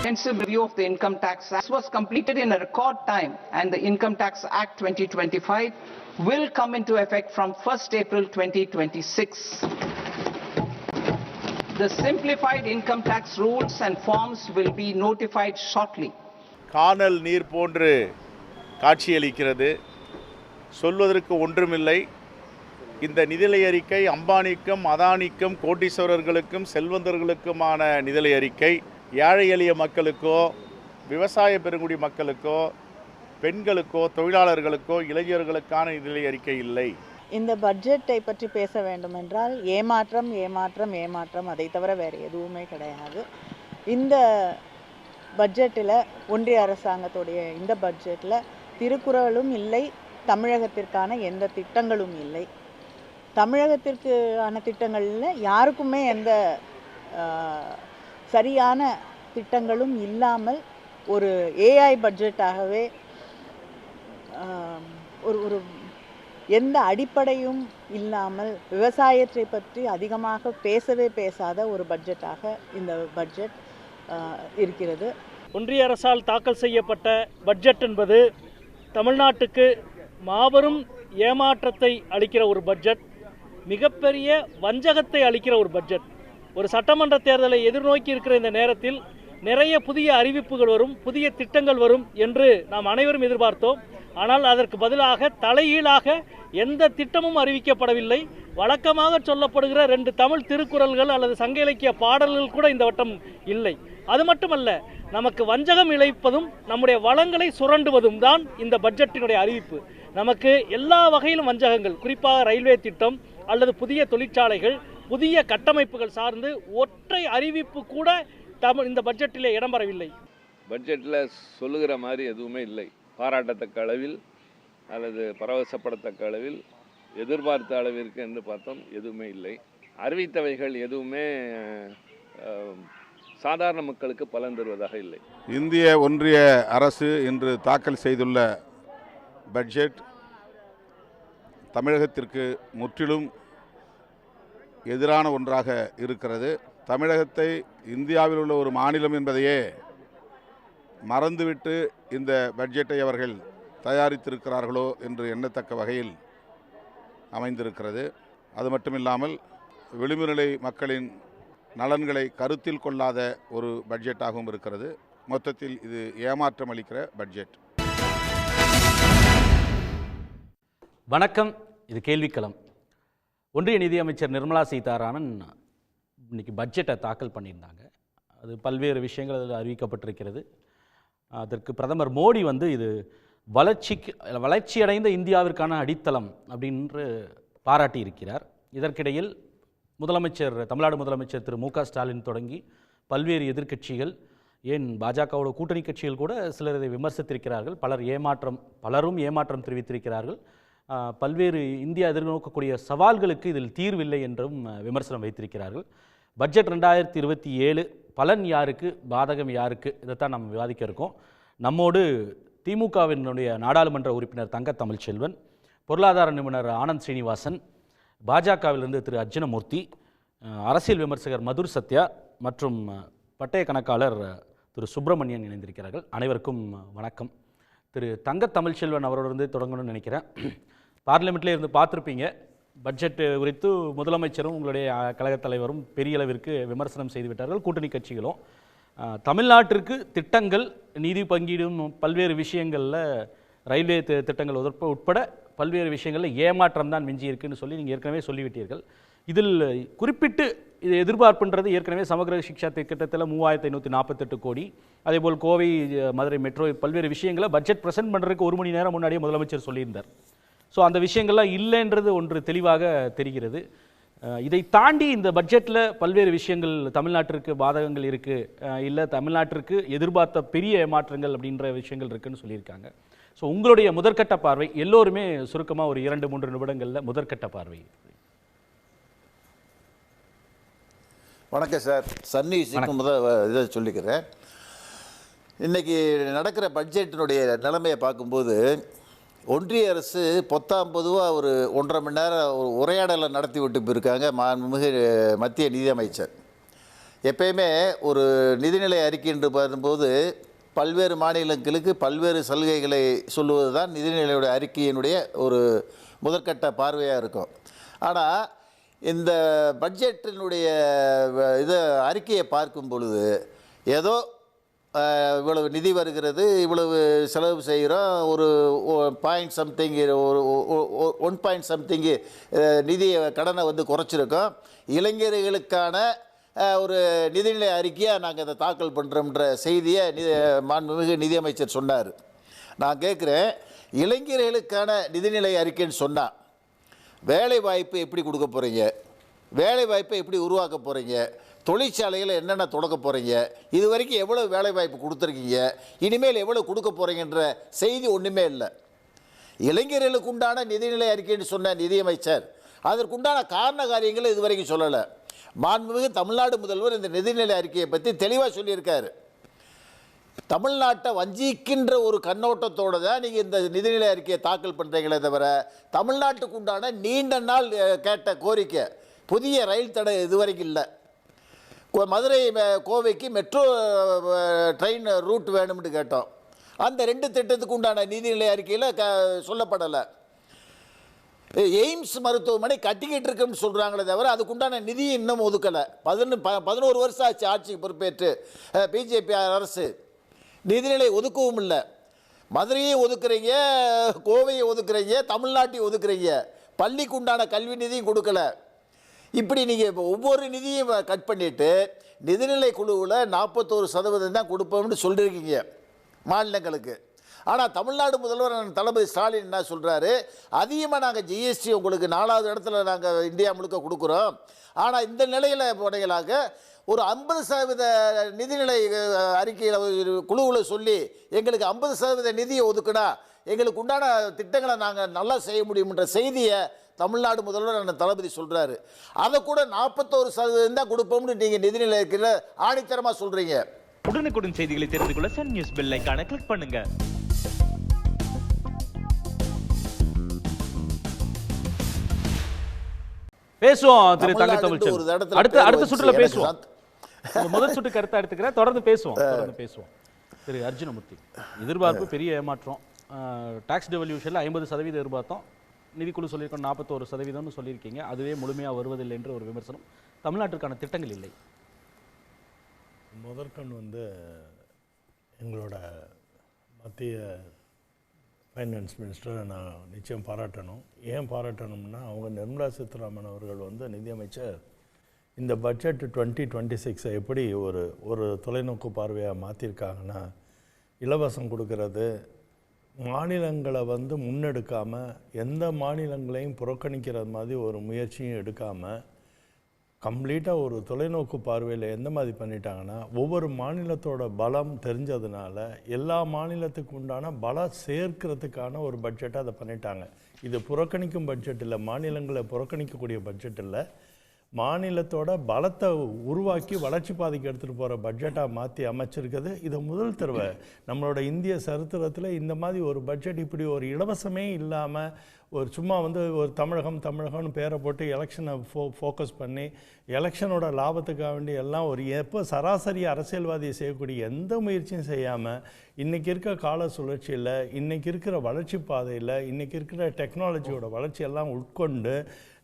comprehensive review of the Income Tax Act was completed in a record time, and the Income Tax Act 2025 will come into effect from 1st April 2026. The simplified income tax rules and forms will be notified shortly. காணல் நீர் போன்று காட்சியளிக்கிறது. சொல்வதற்கு ஒன்றுமில்லை. இந்த நிதிநிலை அறிக்கை அம்பானிக்கும் அதானிக்கும் கோட்டீஸ்வரர்களுக்கும் செல்வந்தர்களுக்குமான நிதிநிலை அறிக்கை. ஏழை எளிய மக்களுக்கோ விவசாய பெருங்குடி மக்களுக்கோ பெண்களுக்கோ தொழிலாளர்களுக்கோ இளைஞர்களுக்கான நிதிநிலை அறிக்கை இல்லை. இந்த பட்ஜெட்டை பற்றி பேச வேண்டும் என்றால் ஏமாற்றம் ஏமாற்றம் ஏமாற்றம், அதை தவிர வேறு எதுவுமே கிடையாது. இந்த பட்ஜெட்டில் ஒன்றிய அரசாங்கத்துடைய இந்த பட்ஜெட்டில் திருக்குறளும் இல்லை, தமிழகத்திற்கான எந்த திட்டங்களும் இல்லை. தமிழகத்திற்கான திட்டங்களில் யாருக்குமே எந்த சரியான திட்டங்களும் இல்லாமல் ஒரு ஏஐ பட்ஜெட்டாகவே ஒரு எந்த அடிப்படையும் இல்லாமல் விவசாயத்தை பற்றி அதிகமாக பேசவே பேசாத ஒரு பட்ஜெட்டாக இந்த பட்ஜெட் இருக்கிறது. ஒன்றிய அரசால் தாக்கல் செய்யப்பட்ட பட்ஜெட் என்பது தமிழ்நாட்டுக்கு மாபெரும் ஏமாற்றத்தை அளிக்கிற ஒரு பட்ஜெட், மிகப்பெரிய வஞ்சகத்தை அளிக்கிற ஒரு பட்ஜெட். ஒரு சட்டமன்ற தேர்தலை எதிர்நோக்கி இருக்கிற இந்த நேரத்தில் நிறைய புதிய அறிவிப்புகள் வரும், புதிய திட்டங்கள் வரும் என்று நாம் அனைவரும் எதிர்பார்த்தோம். ஆனால் அதற்கு பதிலாக தலைகீழாக எந்த திட்டமும் அறிவிக்கப்படவில்லை. வழக்கமாக சொல்லப்படுகிற 2 தமிழ் திருக்குறள்கள் அல்லது சங்க இலக்கிய பாடல்கள் கூட இந்த வட்டம் இல்லை. அது மட்டுமல்ல, நமக்கு வஞ்சகம் இழைப்பதும் நம்முடைய வளங்களை சுரண்டுவதும் தான் இந்த பட்ஜெட்டினுடைய அறிவிப்பு. நமக்கு எல்லா வகையிலும் வஞ்சகங்கள், குறிப்பாக ரயில்வே திட்டம் அல்லது புதிய தொழிற்சாலைகள், புதிய கட்டமைப்புகள் சார்ந்து ஒற்றை அறிவிப்பு கூட இந்த பட்ஜெட்டிலே இடம்பெறவில்லை. பட்ஜெட்டில் சொல்லுகிற மாதிரி எதுவுமே இல்லை. பாராட்டத்தக்க அளவில் அல்லது பரவசப்படத்தக்க அளவில் எதிர்பார்த்த அளவிற்கு என்று பார்த்தோம் எதுவுமே இல்லை. அறிவித்தவைகள் எதுவுமே சாதாரண மக்களுக்கு பலன் தருவதாக இல்லை. இந்திய ஒன்றிய அரசு இன்று தாக்கல் செய்துள்ள பட்ஜெட் தமிழகத்திற்கு முற்றிலும் எதிரான ஒன்றாக இருக்கிறது. தமிழகத்தை இந்தியாவில் உள்ள ஒரு மாநிலம் என்பதையே மறந்துவிட்டு இந்த பட்ஜெட்டை அவர்கள் தயாரித்திருக்கிறார்களோ என்று எண்ணத்தக்க வகையில் அமைந்திருக்கிறது. அது மட்டுமில்லாமல் விளிம்புநிலை மக்களின் நலன்களை கருத்தில் கொள்ளாத ஒரு பட்ஜெட்டாகவும் இருக்கிறது. மொத்தத்தில் இது ஏமாற்றம் அளிக்கிற பட்ஜெட். வணக்கம், இது கேள்விக்களம். ஒன்றிய நிதியமைச்சர் நிர்மலா சீதாராமன் இன்னைக்கு பட்ஜெட்டை தாக்கல் பண்ணியிருந்தாங்க. அது பல்வேறு விஷயங்கள் அதில் அறிவிக்கப்பட்டிருக்கிறது. அதற்கு பிரதமர் மோடி இது வளர்ச்சியடைந்த இந்தியாவிற்கான அடித்தளம் அப்படின்று பாராட்டி இருக்கிறார். இதற்கிடையில் தமிழ்நாடு முதலமைச்சர் திரு மு க ஸ்டாலின் தொடங்கி பல்வேறு எதிர்க்கட்சிகள், ஏன் பாஜகவோட கூட்டணி கட்சிகள் கூட சிலர் இதை விமர்சித்திருக்கிறார்கள். பலரும் ஏமாற்றம் தெரிவித்திருக்கிறார்கள். பல்வேறு இந்தியா எதிர்நோக்கக்கூடிய சவால்களுக்கு இதில் தீர்வில்லை என்றும் விமர்சனம் வைத்திருக்கிறார்கள். பட்ஜெட் 2027 பலன் யாருக்கு, பாதகம் யாருக்கு, இதைத்தான் நம்ம விவாதிக்க இருக்கோம். நம்மோடு திமுகவினுடைய நாடாளுமன்ற உறுப்பினர் தங்க தமிழ்ச்செல்வன், பொருளாதார நிபுணர் ஆனந்த் ஸ்ரீனிவாசன், பாஜகவிலிருந்து திரு அர்ஜுனமூர்த்தி, அரசியல் விமர்சகர் மதுர் சத்யா மற்றும் பட்டய கணக்காளர் திரு சுப்பிரமணியன் இணைந்திருக்கிறார்கள். அனைவருக்கும் வணக்கம். திரு தங்க தமிழ்ச்செல்வன் அவரோடு தொடங்கணும்னு நினைக்கிறேன். பார்லிமெண்ட்லேயே இருந்து பார்த்துருப்பீங்க, பட்ஜெட் குறித்து முதலமைச்சரும் உங்களுடைய கழகத் தலைவரும் பெரிய அளவிற்கு விமர்சனம் செய்துவிட்டார்கள், கூட்டணி கட்சிகளும். தமிழ்நாட்டிற்கு திட்டங்கள், நிதி பங்கீடும் பல்வேறு விஷயங்களில், ரயில்வே திட்டங்கள் உட்பட பல்வேறு விஷயங்களில் ஏமாற்றம் தான் மிஞ்சி இருக்குன்னு சொல்லி நீங்கள் ஏற்கனவே சொல்லிவிட்டீர்கள். இதில் குறிப்பிட்டு இது எதிர்பார்ப்புன்றது ஏற்கனவே சமகிர சிக்ஷா திட்டத்தில் 3548 கோடி, அதேபோல் கோவை மதுரை மெட்ரோ பல்வேறு விஷயங்களை பட்ஜெட் ப்ரெசென்ட் பண்ணுறதுக்கு 1 மணி நேரம் முன்னாடியே முதலமைச்சர் சொல்லியிருந்தார். ஸோ அந்த விஷயங்கள்லாம் இல்லைன்றது ஒன்று தெளிவாக தெரிகிறது. இதை தாண்டி இந்த பட்ஜெட்டில் பல்வேறு விஷயங்கள் தமிழ்நாட்டிற்கு பாதகங்கள் இருக்குது, இல்லை தமிழ்நாட்டிற்கு எதிர்பார்த்த பெரிய ஏமாற்றங்கள் அப்படின்ற விஷயங்கள் இருக்குதுன்னு சொல்லியிருக்காங்க. ஸோ உங்களுடைய முதற்கட்ட பார்வை, எல்லோருமே சுருக்கமாக ஒரு 2-3 நிமிடங்களில் முதற்கட்ட பார்வை. வணக்கம் சார். சன் நியூஸுக்கு இதை சொல்லிக்கிறேன். இன்றைக்கி நடக்கிற பட்ஜெட்டினுடைய நிலைமையை பார்க்கும்போது ஒன்றிய அரசு பொதுவாக ஒரு 1.5 மணி நேரம் ஒரு உரையாடலை நடத்தி விட்டு போயிருக்காங்க மாண்புமிகு மத்திய நிதியமைச்சர். எப்பயுமே ஒரு நிதிநிலை அறிக்கை என்று பார்க்கும்போது பல்வேறு மாநிலங்களுக்கு பல்வேறு சலுகைகளை சொல்லுவது தான் நிதிநிலையுடைய அறிக்கையினுடைய ஒரு முதற்கட்ட பார்வையாக இருக்கும். ஆனால் இந்த பட்ஜெட்டினுடைய அறிக்கையை பார்க்கும் பொழுது ஏதோ இவ்வளவு நிதி வருகிறது, இவ்வளவு செலவு செய்கிறோம், ஒரு பாயிண்ட் சம்திங் ஒரு 1 நிதியை கடனை குறைச்சிருக்கோம், இளைஞர்களுக்கான ஒரு நிதிநிலை அறிக்கையாக நாங்கள் இதை தாக்கல் பண்ணுறோம்ன்ற செய்தியை மாண்புமிகு நிதியமைச்சர் சொன்னார். நான் கேட்குறேன், இளைஞர்களுக்கான நிதிநிலை அறிக்கைன்னு சொன்னால் வேலை வாய்ப்பு எப்படி கொடுக்க போகிறீங்க, வேலை வாய்ப்பை எப்படி உருவாக்க போகிறீங்க, தொழிற்சாலைகளை என்னென்ன தொடக்க போகிறீங்க, இது வரைக்கும் எவ்வளோ வேலை வாய்ப்பு கொடுத்துருக்கீங்க, இனிமேல் எவ்வளோ கொடுக்க போகிறீங்கன்ற செய்தி ஒன்றுமே இல்லை. இளைஞர்களுக்கு உண்டான நிதிநிலை அறிக்கைன்னு சொன்ன நிதியமைச்சர் அதற்குண்டான காரண காரியங்களை இது வரைக்கும் சொல்லலை. மாண்புமிகு தமிழ்நாடு முதல்வர் இந்த நிதிநிலை அறிக்கையை பற்றி தெளிவாக சொல்லியிருக்காரு. தமிழ்நாட்டை வஞ்சிக்கின்ற ஒரு கண்ணோட்டத்தோடு தான் நீங்கள் இந்த நிதிநிலை அறிக்கையை தாக்கல் பண்ணுறீங்களே தவிர தமிழ்நாட்டுக்கு உண்டான நீண்ட நாள் கேட்ட கோரிக்கை புதிய ரயில் தடை இதுவரைக்கும் இல்லை. மதுரை கோவைக்கு மெட்ரோ ட்ரெயின் ரூட் வேணும்னு கேட்டோம். அந்த 2 திட்டத்துக்கு உண்டான நிதிநிலை அறிக்கையில் சொல்லப்படலை. எய்ம்ஸ் மருத்துவமனை கட்டிக்கிட்டு இருக்குன்னு சொல்கிறாங்களே தவிர அதுக்குண்டான நிதி இன்னும் ஒதுக்கலை. 11 வருஷம் ஆச்சு ஆட்சிக்கு பொறுப்பேற்று பிஜேபி அரசு. நிதிநிலை ஒதுக்கவும் இல்லை. மதுரையை ஒதுக்குறீங்க, கோவையை ஒதுக்குறீங்க, தமிழ்நாட்டையும் ஒதுக்குறீங்க, பள்ளிக்கு உண்டான கல்வி நிதியும் கொடுக்கல. இப்படி நீங்கள் ஒவ்வொரு நிதியும் கட் பண்ணிவிட்டு நிதிநிலை குழுவில் 41% தான் கொடுப்போம்னு சொல்லியிருக்கீங்க மாநிலங்களுக்கு. ஆனால் தமிழ்நாடு முதல்வர் தளபதி ஸ்டாலின் என்ன சொல்கிறாரு, அதிகமாக நாங்கள் ஜிஎஸ்டி உங்களுக்கு 4வது இடத்துல நாங்கள் இந்தியா முழுக்க கொடுக்குறோம். ஆனால் இந்த நிலையில் போனீங்களாக ஒரு 50% நிதிநிலை அறிக்கையில் குழுவில் சொல்லி எங்களுக்கு 50% நிதியை ஒதுக்குனா எங்களுக்கு உண்டான திட்டங்களை நாங்கள் நல்லா செய்ய முடியும்ன்ற செய்தியை தமிழ்நாடு முதல்வர் தளபதி சொல்கிறாரு. அதை கூட 41% தான் கொடுப்போம்னு நீங்கள் நிதிநிலை அறிக்கையில் ஆணித்தரமாக சொல்கிறீங்க. உடனுக்குடன் செய்திகளை தெரிந்து கொள்ள சன் நியூஸ் பெல் ஐகானை கிளிக் பண்ணுங்க. பேசுவோம் திரு தங்கத்தமிழ்ச்செல்வன். அடுத்த சுற்றுல பேசுவோம். முதல் சுற்று கருத்தை எடுத்துக்கிறேன், தொடர்ந்து பேசுவோம். திரு அர்ஜுனமூர்த்தி, எதிர்பார்ப்பு பெரிய ஏமாற்றம். டாக்ஸ் டெவல்யூஷனில் 50% எதிர்பார்த்தோம், நிதிக்குழு சொல்லியிருக்கோம் 41% சொல்லியிருக்கீங்க. அதுவே முழுமையாக வருவதில்லை என்ற ஒரு விமர்சனம். தமிழ்நாட்டிற்கான திட்டங்கள் இல்லை. முதற்கண் எங்களோட மத்திய ஃபைனான்ஸ் மினிஸ்டரை நான் நிச்சயம் பாராட்டணும். ஏன் பாராட்டணும்னா, அவங்க நிர்மலா சீதாராமன் அவர்கள் நிதியமைச்சர் இந்த பட்ஜெட் 2026 எப்படி ஒரு தொலைநோக்கு பார்வையாக மாற்றிருக்காங்கன்னா, இலவசம் கொடுக்கறது, மாநிலங்களை முன்னெடுக்காமல் எந்த மாநிலங்களையும் புறக்கணிக்கிறது மாதிரி ஒரு முயற்சியும் எடுக்காமல் கம்ப்ளீட்டாக ஒரு தொலைநோக்கு பார்வையில் எந்த மாதிரி பண்ணிட்டாங்கன்னா, ஒவ்வொரு மாநிலத்தோட பலம் தெரிஞ்சதுனால எல்லா மாநிலத்துக்கு உண்டான பலம் சேர்க்கிறதுக்கான ஒரு பட்ஜெட்டை அதை பண்ணிட்டாங்க. இது புறக்கணிக்கும் பட்ஜெட் இல்லை, மாநிலங்களை புறக்கணிக்கக்கூடிய பட்ஜெட் இல்லை, மாநிலத்தோட பலத்தை உருவாக்கி வளர்ச்சி பாதைக்கு எடுத்துகிட்டு போகிற பட்ஜெட்டாக மாற்றி அமைச்சிருக்குது. இது முதல் தடவை நம்மளோட இந்திய சரித்திரத்தில் இந்த மாதிரி ஒரு பட்ஜெட் இப்படி ஒரு இலவசமே இல்லாமல் ஒரு சும்மா ஒரு தமிழகம்னு பேரை போட்டு எலெக்ஷனை ஃபோக்கஸ் பண்ணி எலெக்ஷனோட லாபத்துக்காக வேண்டி எல்லாம் எப்போ சராசரி அரசியல்வாதியை செய்யக்கூடிய எந்த முயற்சியும் செய்யாமல் இன்றைக்கி இருக்க கால சுழற்சியில், இன்றைக்கி இருக்கிற வளர்ச்சி பாதையில், இன்றைக்கி இருக்கிற டெக்னாலஜியோட வளர்ச்சியெல்லாம் உட்கொண்டு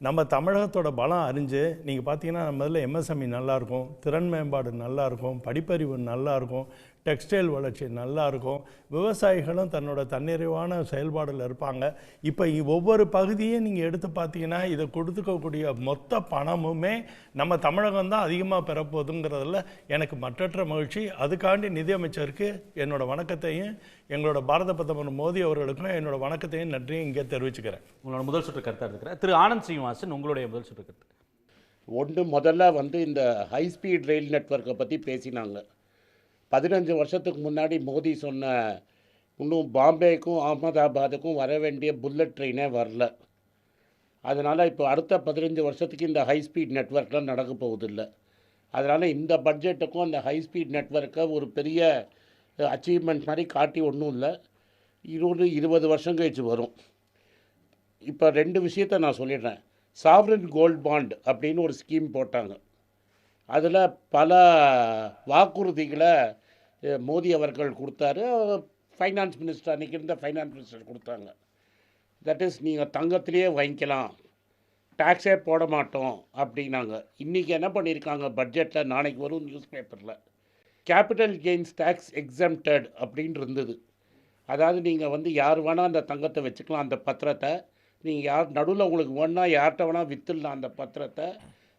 நம்ம தமிழகத்தோட பலம் அறிஞ்சு நீங்கள் பார்த்தீங்கன்னா நம்ம இதில் எம்எஸ்எம்இ நல்லாயிருக்கும், திறன் மேம்பாடு நல்லாயிருக்கும், படிப்பறிவு நல்லாயிருக்கும், டெக்ஸ்டைல் வளர்ச்சி நல்லாயிருக்கும், விவசாயிகளும் தன்னோட தன்னிறைவான செயல்பாடில் இருப்பாங்க. இப்போ ஒவ்வொரு பகுதியும் நீங்கள் எடுத்து பார்த்தீங்கன்னா இதை கொடுத்துக்கக்கூடிய மொத்த பணமுமே நம்ம தமிழகம் தான் அதிகமாக பெறப்போகுதுங்கிறதுல எனக்கு மற்றற்ற மகிழ்ச்சி. அதுக்காண்டி நிதியமைச்சருக்கு என்னோட வணக்கத்தையும் எங்களோட பாரத பிரதமர் மோடி அவர்களுக்கும் என்னோட வணக்கத்தையும் நன்றியும் இங்கே தெரிவிச்சுக்கிறேன். உங்களோட முதல் சுற்று கருத்தாக இருக்கிறேன். திரு ஆனந்த் ஸ்ரீனிவாசன், உங்களுடைய முதல் சுற்று கருத்து. முதல்ல இந்த ஹை ஸ்பீட் ரயில் நெட்வொர்க்கை பற்றி பேசினாங்க. 15 வருஷத்துக்கு முன்னாடி மோடி சொன்ன இன்னும் பாம்பேக்கும் அகமதாபாத்துக்கும் வர வேண்டிய புல்லட் ட்ரெயினே வரல. அதனால் இப்போ அடுத்த 15 வருஷத்துக்கு இந்த ஹை ஸ்பீட் நெட்வொர்க்லாம் நடக்க போவதில்லை. அதனால் இந்த பட்ஜெட்டுக்கும் அந்த ஹை ஸ்பீட் நெட்வொர்க்கை ஒரு பெரிய அச்சீவ்மெண்ட் மாதிரி காட்டி ஒன்றும் இல்லை. 20 வருஷம் கழிச்சு வரும். இப்போ 2 விஷயத்தை நான் சொல்லிடுறேன். சாவரன் கோல்ட் பாண்ட் அப்படின்னு ஒரு ஸ்கீம் போட்டாங்க. அதில் பல வாக்குறுதிகளை மோடி அவர்கள் கொடுத்தாரு. ஃபைனான்ஸ் மினிஸ்டர் அன்றைக்கி இருந்த ஃபைனான்ஸ் மினிஸ்டர் கொடுத்தாங்க. தட் இஸ் நீங்கள் தங்கத்திலேயே வாங்கிக்கலாம், டேக்ஸே போட மாட்டோம் அப்படின்னாங்க. இன்றைக்கி என்ன பண்ணியிருக்காங்க பட்ஜெட்டில், நாளைக்கு வரும் நியூஸ் பேப்பரில், கேபிட்டல் கெயின்ஸ் டேக்ஸ் எக்ஸம்டட் அப்படின்னு இருந்தது. அதாவது நீங்கள் வந்து யார் வேணால் அந்த தங்கத்தை வச்சுக்கலாம், அந்த பத்திரத்தை நீங்கள் யார் நடுவில் உங்களுக்கு வேணா யார்கிட்ட வேணால் விற்றுடலாம், அந்த பத்திரத்தை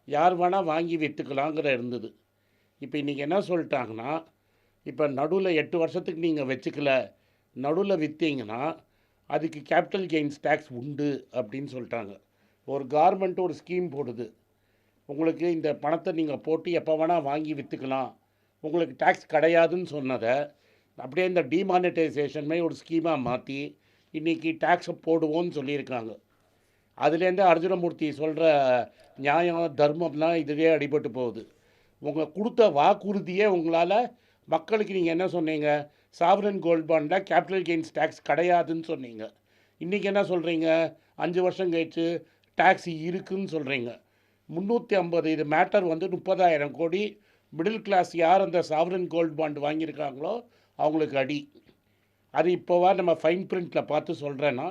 யார் வேணால் வாங்கி விற்றுக்கலாங்கிற இருந்தது. இப்போ இன்றைக்கி என்ன சொல்லிட்டாங்கன்னா, இப்போ நடுவில் 8 வருஷத்துக்கு நீங்கள் வச்சுக்கல, நடுவில் விற்றீங்கன்னா அதுக்கு கேபிட்டல் கெயின்ஸ் டேக்ஸ் உண்டு அப்படின்னு சொல்லிட்டாங்க. ஒரு கவர்மெண்ட் ஒரு ஸ்கீம் போடுது, உங்களுக்கு இந்த பணத்தை நீங்கள் போட்டு எப்போ வேணால் வாங்கி விற்றுக்கலாம், உங்களுக்கு டேக்ஸ் கிடையாதுன்னு சொன்னதை அப்படியே இந்த டிமானிட்டைசேஷன் மாதிரி ஒரு ஸ்கீமாக மாற்றி இன்றைக்கி டேக்ஸை போடுவோன்னு சொல்லியிருக்காங்க. அதுலேருந்து அர்ஜுனமூர்த்தி சொல்கிற நியாயம் தர்மம்லாம் இதுவே அடிபட்டு போகுது. உங்கள் கொடுத்த வாக்குறுதியே உங்களால் மக்களுக்கு நீங்கள் என்ன சொன்னீங்க, சாவரன் கோல்ட் பாண்டில் கேபிட்டல் கெயின்ஸ் டேக்ஸ் கிடையாதுன்னு சொன்னீங்க. இன்றைக்கி என்ன சொல்கிறீங்க, 5 வருஷம் கழிச்சு டேக்ஸ் இருக்குதுன்னு சொல்கிறீங்க. 350 இது மேட்டர் வந்து 30,000 கோடி மிடில் கிளாஸ் யார் அந்த சாவரன் கோல்ட் பாண்ட் வாங்கியிருக்காங்களோ அவங்களுக்கு அடி. அது இப்போவா நம்ம ஃபைன் பிரிண்டில் பார்த்து சொல்கிறேன்னா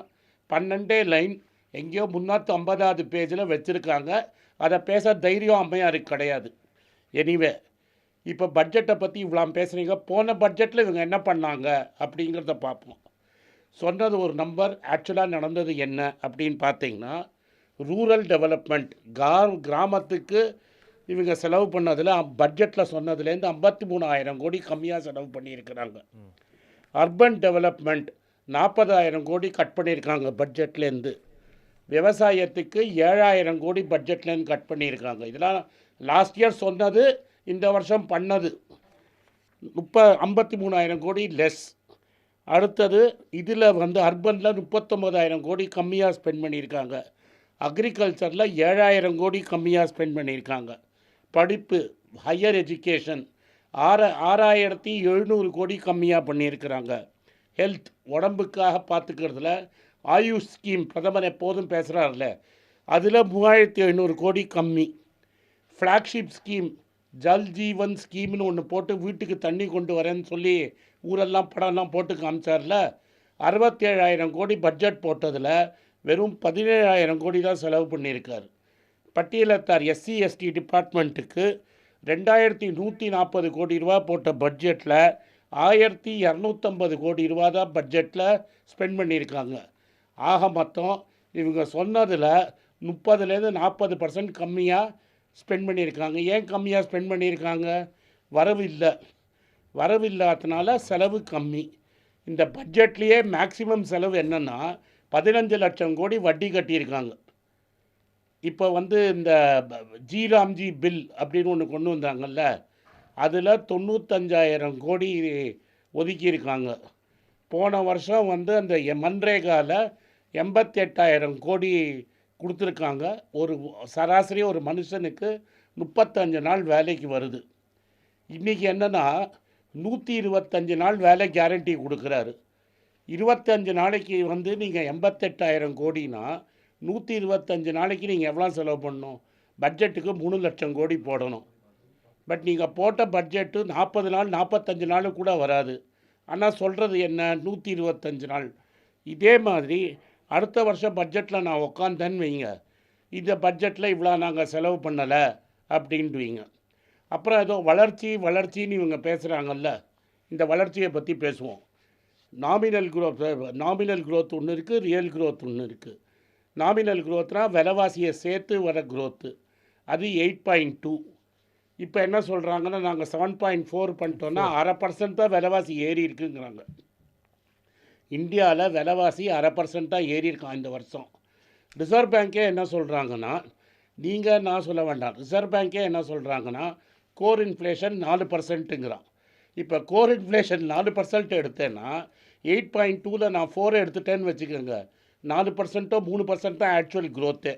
12 லைன் எங்கேயோ 350வது பேஜில் வச்சுருக்காங்க. அதை பேச தைரியம் அம்மையாருக்கு கிடையாது. எனிவே இப்போ பட்ஜெட்டை பற்றி இவ்வளோ பேசுகிறீங்க, போன பட்ஜெட்டில் இவங்க என்ன பண்ணாங்க அப்படிங்கிறத பார்ப்போம். சொன்னது ஒரு நம்பர், ஆக்சுவலாக நடந்தது என்ன அப்படின்னு பார்த்தீங்கன்னா, ரூரல் டெவலப்மெண்ட் கிராமத்துக்கு இவங்க செலவு பண்ணதில் பட்ஜெட்டில் சொன்னதுலேருந்து 53,000 கோடி கம்மியாக செலவு பண்ணியிருக்கிறாங்க. அர்பன் டெவலப்மெண்ட் 40,000 கோடி கட் பண்ணியிருக்காங்க பட்ஜெட்லேருந்து. விவசாயத்துக்கு 7,000 கோடி பட்ஜெட்லேருந்து கட் பண்ணியிருக்காங்க. இதெல்லாம் லாஸ்ட் இயர் சொன்னது, இந்த வருஷம் பண்ணது 53,000 கோடி லெஸ். அடுத்தது இதில் வந்து அர்பனில் 39,000 கோடி கம்மியாக ஸ்பெண்ட் பண்ணியிருக்காங்க. அக்ரிகல்ச்சரில் 7,000 கோடி கம்மியாக ஸ்பெண்ட் பண்ணியிருக்காங்க. படிப்பு ஹையர் எஜுகேஷன் 6,700 கோடி கம்மியாக பண்ணியிருக்கிறாங்க. ஹெல்த் உடம்புக்காக பார்த்துக்கிறதுல ஆயுஷ் ஸ்கீம் பிரதமர் எப்போதும் பேசுகிறார்ல, அதில் 3,700 கோடி கம்மி. ஃப்ளாக்ஷிப் ஸ்கீம் ஜல் ஜீவன் ஸ்கீம்னு ஒன்று போட்டு வீட்டுக்கு தண்ணி கொண்டு வரேன்னு சொல்லி ஊரெல்லாம் படம்லாம் போட்டு காமிச்சார்ல, 67,000 கோடி பட்ஜெட் போட்டதில் வெறும் 17,000 கோடி தான் செலவு பண்ணியிருக்கார். பட்டியலத்தார் எஸ்சி எஸ்டி டிபார்ட்மெண்ட்டுக்கு 2,140 கோடி ரூபா போட்ட பட்ஜெட்டில் 1,250 கோடி ரூபா தான் பட்ஜெட்டில் ஸ்பெண்ட் பண்ணியிருக்காங்க. ஆக மொத்தம் இவங்க சொன்னதில் 30லேருந்து 40% கம்மியாக ஸ்பெண்ட் பண்ணியிருக்காங்க. ஏன் கம்மியாக ஸ்பெண்ட் பண்ணியிருக்காங்க, வரவு இல்லாதனால செலவு கம்மி. இந்த பட்ஜெட்லேயே மேக்சிமம் செலவு என்னென்னா 15 லட்சம் கோடி வட்டி கட்டியிருக்காங்க. இப்போ வந்து இந்த ஜிராம்ஜி பில் அப்படின்னு ஒன்று கொண்டு வந்தாங்கல்ல, அதில் 95,000 கோடி ஒதுக்கியிருக்காங்க. போன வருஷம் வந்து அந்த மன்ரேகாவில் 88,000 கோடி கொடுத்துருக்காங்க. ஒரு சராசரி ஒரு மனுஷனுக்கு 35 நாள் வேலைக்கு வருது. இன்றைக்கி என்னென்னா 125 நாள் வேலை கேரண்டி கொடுக்குறாரு. 25 நாளைக்கு வந்து நீங்கள் 88,000 கோடினா 125 நாளைக்கு நீங்கள் எவ்வளோ செலவு பண்ணணும், பட்ஜெட்டுக்கு 3 லட்சம் கோடி போடணும். பட் நீங்கள் போட்ட பட்ஜெட்டு 40 நாள் 45 நாள் கூட வராது. ஆனால் சொல்கிறது என்ன, 125 நாள். இதே மாதிரி அடுத்த வருஷம் பட்ஜெட்டில் நான் உட்காந்தேன்னு வைங்க, இந்த பட்ஜெட்டில் இவ்வளோ நாங்கள் செலவு பண்ணலை அப்படின்ட்டுவீங்க. அப்புறம் ஏதோ வளர்ச்சின்னு இவங்க பேசுகிறாங்கல்ல, இந்த வளர்ச்சியை பற்றி பேசுவோம். நாமினல் க்ரோத் ஒன்று இருக்குது, ரியல் க்ரோத் ஒன்று இருக்குது. நாமினல் க்ரோத்னால் விலைவாசியை சேர்த்து வர க்ரோத்து, அது 8.2. இப்போ என்ன சொல்கிறாங்கன்னா, நாங்கள் 7.4 பண்ணிட்டோன்னா 0.5% தான் விலைவாசி ஏறி இருக்குங்கிறாங்க. இந்தியாவில் விலைவாசி 0.5% தான் ஏறி இருக்கான் இந்த வருஷம். ரிசர்வ் பேங்க்கே என்ன சொல்கிறாங்கன்னா, நான் சொல்ல வேண்டாம், ரிசர்வ் பேங்க்கே என்ன சொல்கிறாங்கன்னா கோர் இன்ஃப்ளேஷன் 4%ங்கிறான். இப்போ கோர் இன்ஃப்ளேஷன் 4% எடுத்தேன்னா 8.2ல் நான் 4 எடுத்துட்டேன்னு வச்சுக்கோங்க, 4%ஓ 3% தான் ஆக்சுவல் க்ரோத்து.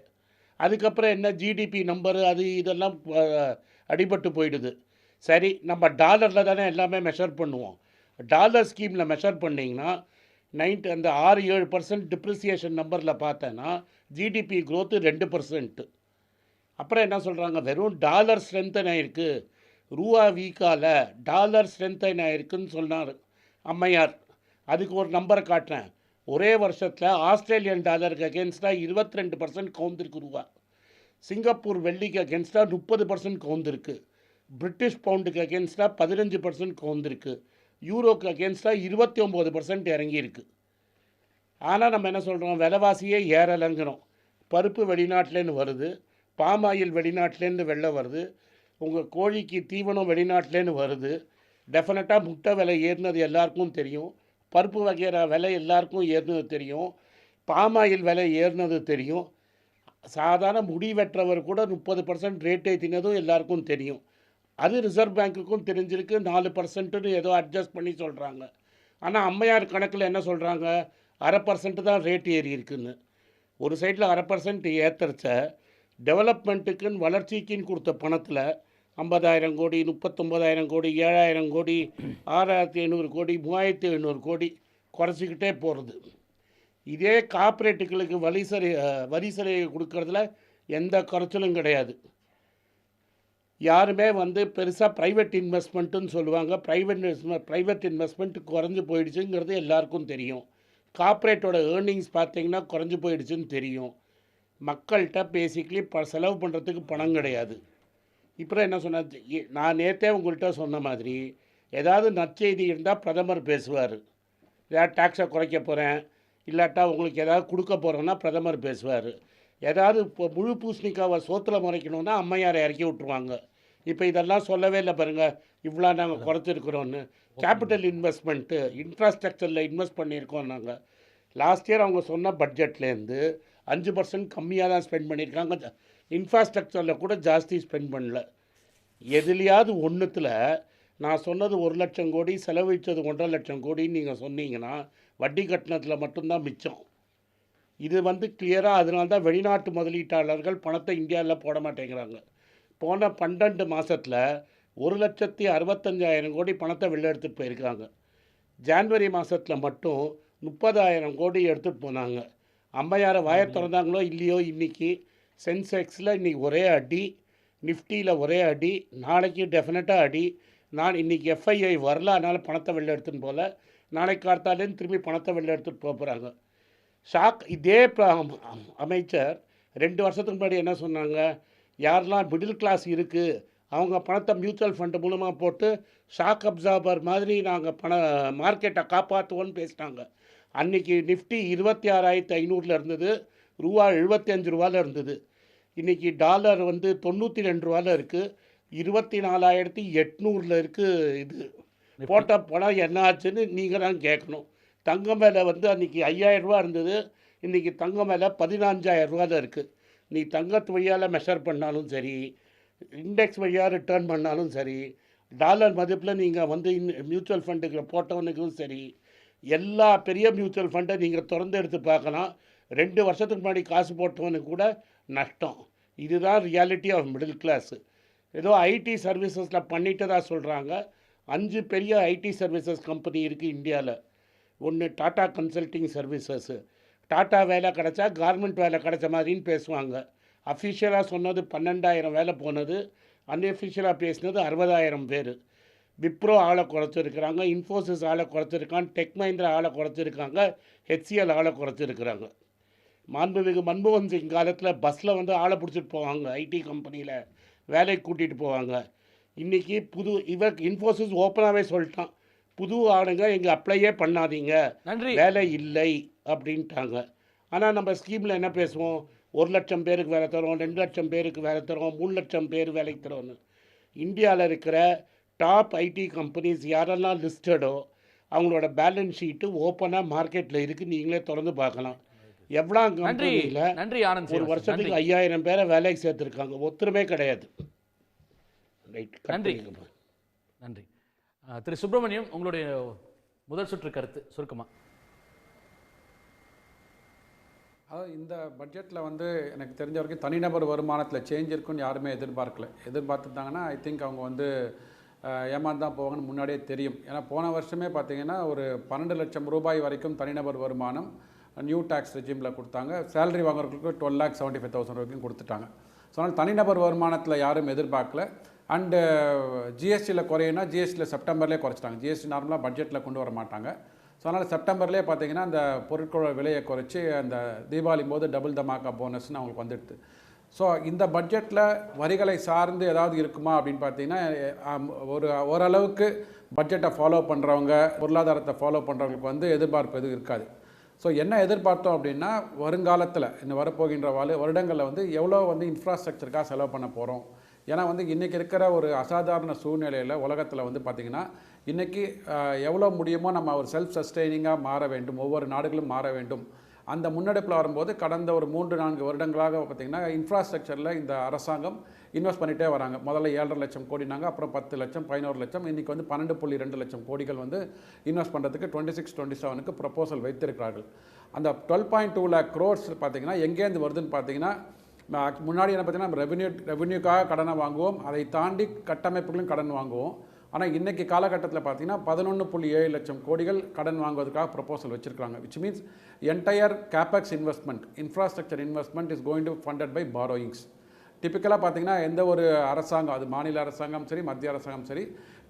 அதுக்கப்புறம் என்ன ஜிடிபி நம்பரு அது இதெல்லாம் அடிபட்டு போயிடுது. சரி, நம்ம டாலரில் தானே எல்லாமே மெஷர் பண்ணுவோம். டாலர் ஸ்கீமில் மெஷர் பண்ணிங்கன்னா அந்த 6-7% டிப்ரிசியேஷன் நம்பரில் பார்த்தேன்னா ஜிடிபி க்ரோத்து 2%. அப்புறம் என்ன சொல்கிறாங்க, வெறும் டாலர் ஸ்ட்ரென்தன் ஆகிருக்கு, ரூபா வீக்கால டாலர் ஸ்ட்ரென்தன் ஆகிருக்குன்னு சொன்னார் அம்மையார். அதுக்கு ஒரு நம்பரை காட்டுறேன். ஒரே வருஷத்தில் ஆஸ்திரேலியன் டாலருக்கு அகேன்ஸ்டாக 22% கவுந்திருக்கு ரூபா, சிங்கப்பூர் வெள்ளிக்கு அகேன்ஸ்டாக 30% கவுந்திருக்கு, பிரிட்டிஷ் பவுண்டுக்கு அகேன்ஸ்டாக 15% கவுந்திருக்கு, யூரோக்கு அகேன்ஸ்டாக 29% இறங்கியிருக்கு. ஆனால் நம்ம என்ன சொல்கிறோம், விலைவாசியே ஏறலைங்கிறோம். பருப்பு வெளிநாட்டிலேருந்து வருது, பாமாயில் வெளிநாட்டிலேருந்து வெளில வருது, உங்கள் கோழிக்கு தீவனம் வெளிநாட்டிலேருந்து வருது. டெஃபினட்டாக முட்டை விலை ஏறினது எல்லாருக்கும் தெரியும், பருப்பு வகைற விலை எல்லாருக்கும் ஏறினது தெரியும், பாமாயில் விலை ஏறினது தெரியும். சாதாரண முடி வெட்டுறவர் கூட 30% ரேட் ஏற்றினதும் எல்லாருக்கும் தெரியும். அது ரிசர்வ் பேங்க்குக்கும் தெரிஞ்சிருக்கு, 4% ஏதோ அட்ஜஸ்ட் பண்ணி சொல்கிறாங்க. ஆனால் அம்மையார் கணக்கில் என்ன சொல்கிறாங்க, 0.5% தான் ரேட் ஏறி இருக்குன்னு. ஒரு சைடில் 0.5% ஏற்றுறச்ச டெவலப்மெண்ட்டுக்குன்னு வளர்ச்சிக்குன்னு கொடுத்த பணத்தில் 50,000 கோடி, 39,000 கோடி, 7,000 கோடி, 6,500 கோடி, 3,700 கோடி குறைச்சிக்கிட்டே போகிறது. இதே கார்ப்பரேட்டுகளுக்கு வரி சலுகை கொடுக்கறதுல எந்த குறைச்சலும் கிடையாது. யாருமே பெருசாக ப்ரைவேட் இன்வெஸ்ட்மெண்ட்டுன்னு சொல்லுவாங்க, ப்ரைவேட் இன்வெஸ்ட்மெண்ட் குறைஞ்சி போயிடுச்சுங்கிறது எல்லாருக்கும் தெரியும். கார்ப்பரேட்டோட ஏர்னிங்ஸ் பார்த்திங்கன்னா குறைஞ்சி போயிடுச்சுன்னு தெரியும். மக்கள்கிட்ட பேசிக்கலி செலவு பண்ணுறதுக்கு பணம் கிடையாது. இப்போ என்ன சொன்ன, நான் நேற்றே உங்கள்கிட்ட சொன்ன மாதிரி ஏதாவது நற்செய்தி இருந்தால் பிரதமர் பேசுவார். ஏதாவது டேக்ஸை குறைக்க போகிறேன், இல்லாட்டா உங்களுக்கு ஏதாவது கொடுக்க போகிறோன்னா பிரதமர் பேசுவார். ஏதாவது இப்போ முழு பூசணிக்காவை சோத்தில் முறைக்கணுன்னா அம்மையாரை இறக்கி விட்ருவாங்க. இப்போ இதெல்லாம் சொல்லவே இல்லை பாருங்கள், இவ்வளோ நாங்கள் குறைச்சிருக்கிறோன்னு. கேபிட்டல் இன்வெஸ்ட்மெண்ட்டு இன்ஃப்ராஸ்ட்ரக்சரில் இன்வெஸ்ட் பண்ணியிருக்கோம் நாங்கள். லாஸ்ட் இயர் அவங்க சொன்ன பட்ஜெட்லேருந்து 5% கம்மியாக தான் ஸ்பெண்ட் பண்ணியிருக்காங்க. இன்ஃப்ராஸ்ட்ரக்சரில் கூட ஜாஸ்தி ஸ்பெண்ட் பண்ணல. எதுலையாவது ஒன்றுத்தில் நான் சொன்னது 1 லட்சம் கோடி, செலவழித்தது 1.5 லட்சம் கோடின்னு நீங்கள் சொன்னீங்கன்னா வட்டி கட்டணத்தில் மட்டும்தான் மிச்சம். இது கிளியராக அதனால தான் வெளிநாட்டு முதலீட்டாளர்கள் பணத்தை இந்தியாவில் போட மாட்டேங்கிறாங்க. போன 12 மாதத்தில் 1,65,000 கோடி பணத்தை வெளில எடுத்துகிட்டு போயிருக்காங்க. ஜான்வரி மாதத்தில் மட்டும் 30,000 கோடி எடுத்துகிட்டு போனாங்க. அம்மையாரை வாயை திறந்தாங்களோ இல்லையோ, இன்றைக்கி சென்செக்ஸில் இன்றைக்கி ஒரே அடி, நிஃப்டியில் ஒரே அடி, நாளைக்கு டெஃபினட்டாக அடி. நான் இன்றைக்கி எஃப்ஐஐ வரல, அதனால் பணத்தை வெளில எடுத்துன்னு போகல, நாளைக்கு கார்த்தாலேருந்து திரும்பி பணத்தை வெளில எடுத்துகிட்டு போகிறாங்க. ஷாக். இதே அமைச்சர் 2 வருஷத்துக்கு முன்னாடி என்ன சொன்னாங்க, யாரெல்லாம் மிடில் கிளாஸ் இருக்குது அவங்க பணத்தை மியூச்சுவல் ஃபண்டு மூலமாக போட்டு ஷாக் அப்சார்பர் மாதிரி நாங்கள் மார்க்கெட்டை காப்பாற்றுவோன்னு பேசிட்டாங்க. அன்றைக்கி நிஃப்டி 26,500 இருந்தது, ரூபா 75 ரூபாவில் இருந்தது. இன்றைக்கி டாலர் 92 ரூபாவில் இருக்குது, 24,800 இருக்குது. இது போட்ட பணம் என்ன ஆச்சுன்னு நீங்கள் தான் கேட்கணும். தங்கம் விலை அன்றைக்கி 5,000 ரூபா இருந்தது, இன்றைக்கி தங்கம் விலை 15,000 ரூபாவில் இருக்குது. நீ தங்கத்து வழியால் மெஷர் பண்ணாலும் சரி, இண்டெக்ஸ் வழியாக ரிட்டர்ன் பண்ணாலும் சரி, டாலர் மதிப்பில் நீங்கள் மியூச்சுவல் ஃபண்டுக்கு போட்டவனுக்கும் சரி, எல்லா பெரிய மியூச்சுவல் ஃபண்டை நீங்கள் திறந்து எடுத்து பார்க்கலாம். 2 வருஷத்துக்கு முன்னாடி காசு போட்டவனுக்கு கூட நஷ்டம். இதுதான் ரியாலிட்டி ஆஃப் மிடில் கிளாஸு. ஏதோ ஐடி சர்வீசஸில் பண்ணிட்டதாக சொல்கிறாங்க. 5 பெரிய ஐடி சர்வீசஸ் கம்பெனி இருக்குது இந்தியாவில். ஒன்று டாட்டா கன்சல்டிங் சர்வீசஸ்ஸு. டாட்டா வேலை கிடச்சா கார்மெண்ட் வேலை கிடச்ச மாதிரின்னு பேசுவாங்க. அஃபிஷியலாக சொன்னது 12,000 வேலை போனது, அன்அஃபிஷியலாக பேசினது 60,000 பேர். விப்ரோ ஆளை குறைச்சிருக்கிறாங்க, இன்ஃபோசிஸ் ஆளை குறைச்சிருக்காங்க, டெக் மஹிந்திரா ஆளை குறைச்சிருக்காங்க, ஹெச்சிஎல் ஆளை குறைச்சிருக்கிறாங்க. மாண்புமிகு மன்மோகன் சிங் காலத்தில் பஸ்ஸில் ஆளை பிடிச்சிட்டு போவாங்க, ஐடி கம்பெனியில் வேலைக்கு கூட்டிகிட்டு போவாங்க. இன்றைக்கி இன்ஃபோசிஸ் ஓப்பனாகவே சொல்லிட்டான், புது ஆளுங்க எங்கள் அப்ளையே பண்ணாதீங்க, வேலை இல்லை அப்படின்ட்டாங்க. ஆனால் நம்ம ஸ்கீமில் என்ன பேசுவோம், 1 லட்சம் பேருக்கு வேலை தரோம், 2 லட்சம் பேருக்கு வேலை தரோம், 3 லட்சம் பேர் வேலைக்கு தரோன்னு. இந்தியாவில் இருக்கிற டாப் ஐடி கம்பெனிஸ் யாரெல்லாம் லிஸ்டடோ அவங்களோட பேலன்ஸ் ஷீட்டு ஓப்பனாக மார்க்கெட்டில் இருக்குது, நீங்களே திறந்து பார்க்கலாம். எவ்வளோ கம்பெனியில் ஒரு வருஷத்துக்கு 5,000 பேரை வேலைக்கு சேர்த்துருக்காங்க, ஒத்துருமே கிடையாது. ரைட், நன்றி நன்றி. திரு சுப்பிரமணியம், உங்களுடைய முதல் சுற்று கருத்து சுருக்கமாக. அதாவது இந்த பட்ஜெட்டில் எனக்கு தெரிஞ்ச வரைக்கும் தனிநபர் வருமானத்தில் சேஞ்ச் இருக்குன்னு யாருமே எதிர்பார்த்துட்டாங்கன்னா ஐ திங்க் அவங்க ஏமாந்து தான் போவாங்கன்னு முன்னாடியே தெரியும். ஏன்னா போன வருஷமே பார்த்திங்கன்னா ஒரு 12 லட்சம் ரூபாய் வரைக்கும் தனிநபர் வருமானம் நியூ டேக்ஸ் ரெஜிமில் கொடுத்தாங்க. சேலரி வாங்குறவங்களுக்கு 12,75,000 வரைக்கும் கொடுத்துட்டாங்க. ஸோ அதனால் தனிநபர் வருமானத்தில் யாரும் எதிர்பார்க்கல. அண்டு ஜிஎஸ்டியில் குறையுன்னா ஜிஎஸ்டியில் செப்டம்பர்லேயே குறைச்சிட்டாங்க. ஜிஎஸ்டி நார்மலாக பட்ஜெட்டில் கொண்டு வர மாட்டாங்க. ஸோ அதனால் செப்டம்பர்லேயே பார்த்தீங்கன்னா அந்த பொருட்களோட விலையை குறைச்சி அந்த தீபாவளி போது டபுள் தமாக்கா போனஸ்ன்னு அவங்களுக்கு வந்துடுது. ஸோ இந்த பட்ஜெட்டில் வரிகளை சார்ந்து ஏதாவது இருக்குமா அப்படின்னு பார்த்தீங்கன்னா ஓரளவுக்கு பட்ஜெட்டை ஃபாலோ பண்ணுறவங்க, பொருளாதாரத்தை ஃபாலோ பண்ணுறவங்களுக்கு வந்து எதிர்பார்ப்பு எதுவும் இருக்காது. ஸோ என்ன எதிர்பார்த்தோம் அப்படின்னா வருங்காலத்தில் இந்த வரப்போகின்ற வருடங்களில் வந்து எவ்வளோ வந்து இன்ஃப்ராஸ்ட்ரக்சருக்காக செலவு பண்ண போகிறோம். ஏன்னா வந்து இன்றைக்கி இருக்கிற ஒரு அசாதாரண சூழ்நிலையில் உலகத்தில் வந்து பார்த்திங்கன்னா இன்றைக்கி எவ்வளோ முடியுமோ நம்ம ஒரு செல்ஃப் சஸ்டெய்னிங்காக மாற வேண்டும், ஒவ்வொரு நாடுகளும் மாற வேண்டும். அந்த முன்னெடுப்பில் வரும்போது கடந்த ஒரு 3-4 வருடங்களாக பார்த்திங்கன்னா இன்ஃப்ராஸ்ட்ரக்சரில் இந்த அரசாங்கம் இன்வெஸ்ட் பண்ணிகிட்டே வராங்க. முதல்ல 7.5 லட்சம் கோடினாங்க, அப்புறம் 10 லட்சம், 11 லட்சம், இன்றைக்கி வந்து 12.2 லட்சம் கோடிகள் வந்து இன்வெஸ்ட் பண்ணுறதுக்கு 26-27க்கு ப்ரப்போசல் வைத்திருக்கிறார்கள். அந்த 12.2 lakh crores பார்த்திங்கன்னா எங்கேருந்து வருதுன்னு பார்த்தீங்கன்னா முன்னாடி என்ன பார்த்தீங்கன்னா ரெவென்யூக்காக கடனை வாங்குவோம், அதை தாண்டி கட்டமைப்புகளும் கடன் வாங்குவோம். ஆனால் இன்றைக்கி காலகட்டத்தில் பார்த்தீங்கன்னா 11.7 லட்சம் கோடிகள் கடன் வாங்குவதற்காக ப்ரப்போசல் வச்சுருக்காங்க. Which means entire capex investment, infrastructure investment is going to funded by borrowings. டிப்பிக்கலாக பார்த்தீங்கன்னா எந்த ஒரு அரசாங்கம், அது மாநில அரசாங்கம் சரி மத்திய அரசாங்கம் சரி,